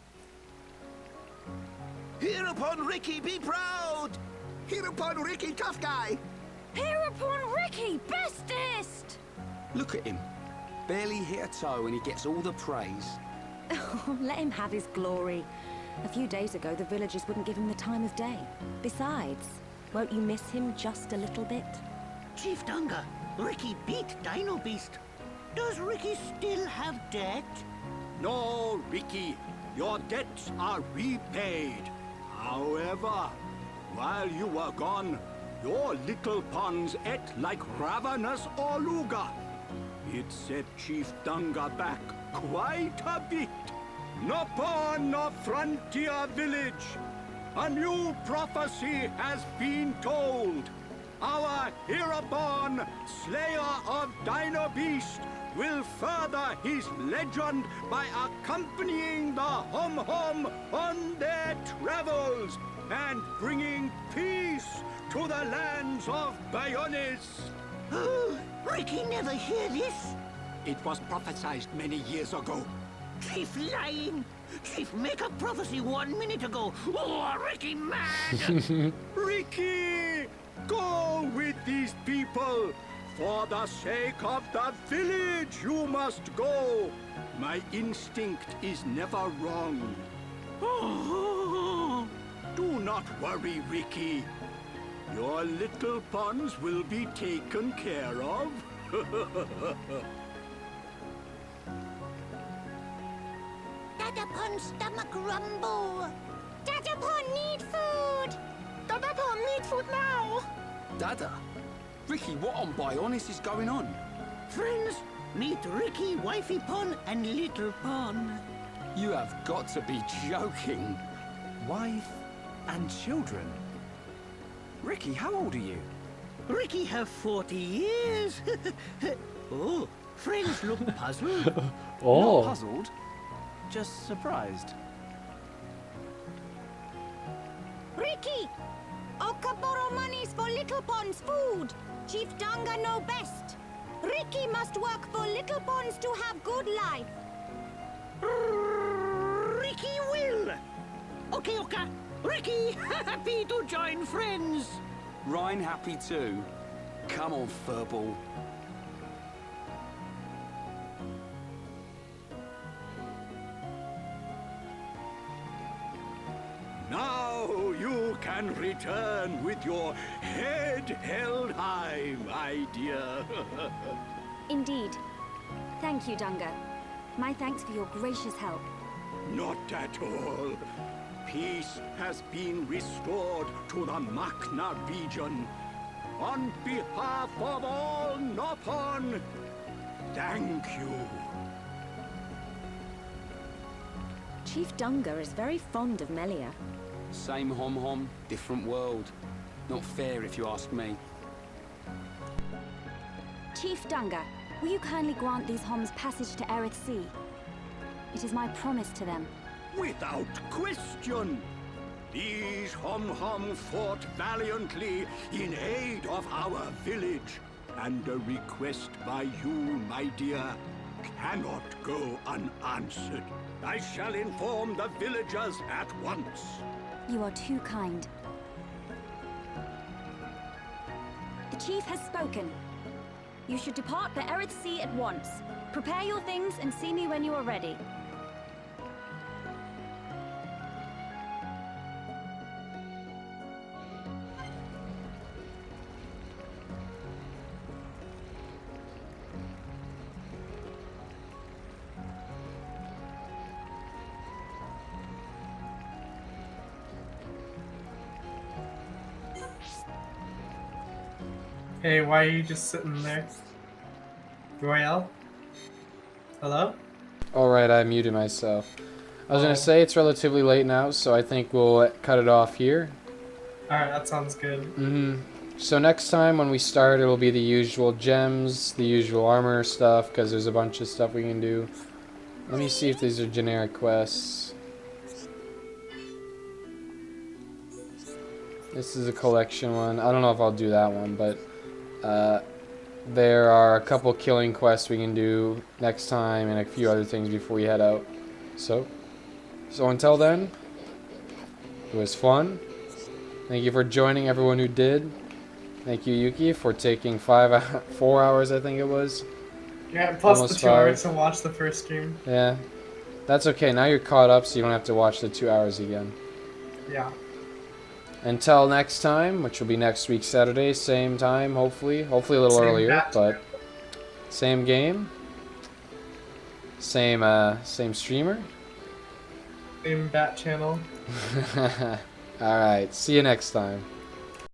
Speaker 12: Hereupon Ricky, be proud! Hereupon Ricky, tough guy!
Speaker 9: Hereupon Ricky, bestest!
Speaker 4: Look at him. Barely hit a toe and he gets all the praise.
Speaker 6: Oh, let him have his glory. A few days ago, the villagers wouldn't give him the time of day. Besides, won't you miss him just a little bit?
Speaker 10: Chief Dunga, Ricky beat Dino Beast. Does Ricky still have debt?
Speaker 12: No, Ricky. Your debts are repaid. However, while you were gone, your little pawns ate like ravenous Oluga. It set Chief Dunga back quite a bit. No pawn, no frontier village. A new prophecy has been told. Our hereupon slayer of Dino Beast will further his legend by accompanying the Hom-Hom on their travels and bringing peace to the lands of Bionis.
Speaker 10: Oh, Ricky never hear this.
Speaker 12: It was prophesied many years ago.
Speaker 10: Chief lying. Chief make a prophecy 1 minute ago. Oh, Ricky mad.
Speaker 12: Ricky, go with these people. For the sake of the village, you must go. My instinct is never wrong. Do not worry, Ricky. Your little pawns will be taken care of.
Speaker 10: Dadapon stomach rumble.
Speaker 9: Dadapon need food!
Speaker 10: Dadapon need food now.
Speaker 4: Dada? Ricky, what on Bionis is going on?
Speaker 10: Friends, meet Ricky, Wifey Pon, and Little Pon.
Speaker 4: You have got to be joking.
Speaker 11: wife, and children. Ricky, how old are you?
Speaker 10: Ricky have 40 years. Oh, friends look puzzled.
Speaker 11: Not puzzled, just surprised.
Speaker 6: Ricky! Oka borrow monies for Little Pond's food. Chief Danga know best. Ricky must work for Little Ponds to have good life.
Speaker 10: Ricky will. Okay, Oka. Ricky, happy to join friends.
Speaker 4: Ryan happy too. Come on, furball.
Speaker 12: Now you can return with your head held high, my dear.
Speaker 6: Indeed. Thank you, Dunga. My thanks for your gracious help.
Speaker 12: Not at all. Peace has been restored to the Makna region. On behalf of all Nopon, thank you.
Speaker 6: Chief Dunga is very fond of Melia.
Speaker 4: Same hom-hom, different world. Not fair if you ask me.
Speaker 6: Chief Dunga, will you kindly grant these Homs passage to Erith Sea? It is my promise to them.
Speaker 12: Without question. These hom-hom fought valiantly in aid of our village. And a request by you, my dear, cannot go unanswered. I shall inform the villagers at once.
Speaker 6: You are too kind. The chief has spoken. You should depart for Erith Sea at once. Prepare your things and see me when you are ready.
Speaker 2: Hey, why are you just sitting there? Royale? Hello?
Speaker 1: Alright, I muted myself. I was gonna say it's relatively late now, so I think we'll cut it off here.
Speaker 2: Alright, that sounds good.
Speaker 1: So next time when we start, it'll be the usual gems, the usual armor stuff, because there's a bunch of stuff we can do. Let me see if these are generic quests. This is a collection one. I don't know if I'll do that one, but there are a couple killing quests we can do next time and a few other things before we head out. So until then, it was fun. Thank you for joining, everyone who did. Thank you, Yuki, for taking 4 hours, I think it was.
Speaker 2: Yeah, plus
Speaker 1: Almost
Speaker 2: the 2
Speaker 1: 5.
Speaker 2: hours to watch the first stream.
Speaker 1: Yeah, that's okay. Now you're caught up, so you don't have to watch the 2 hours again.
Speaker 2: Yeah.
Speaker 1: Until next time, which will be next week Saturday, same time, hopefully a little
Speaker 2: Same
Speaker 1: earlier,
Speaker 2: bat.
Speaker 1: but same game, same streamer.
Speaker 2: Same bat channel.
Speaker 1: All right, see you next time.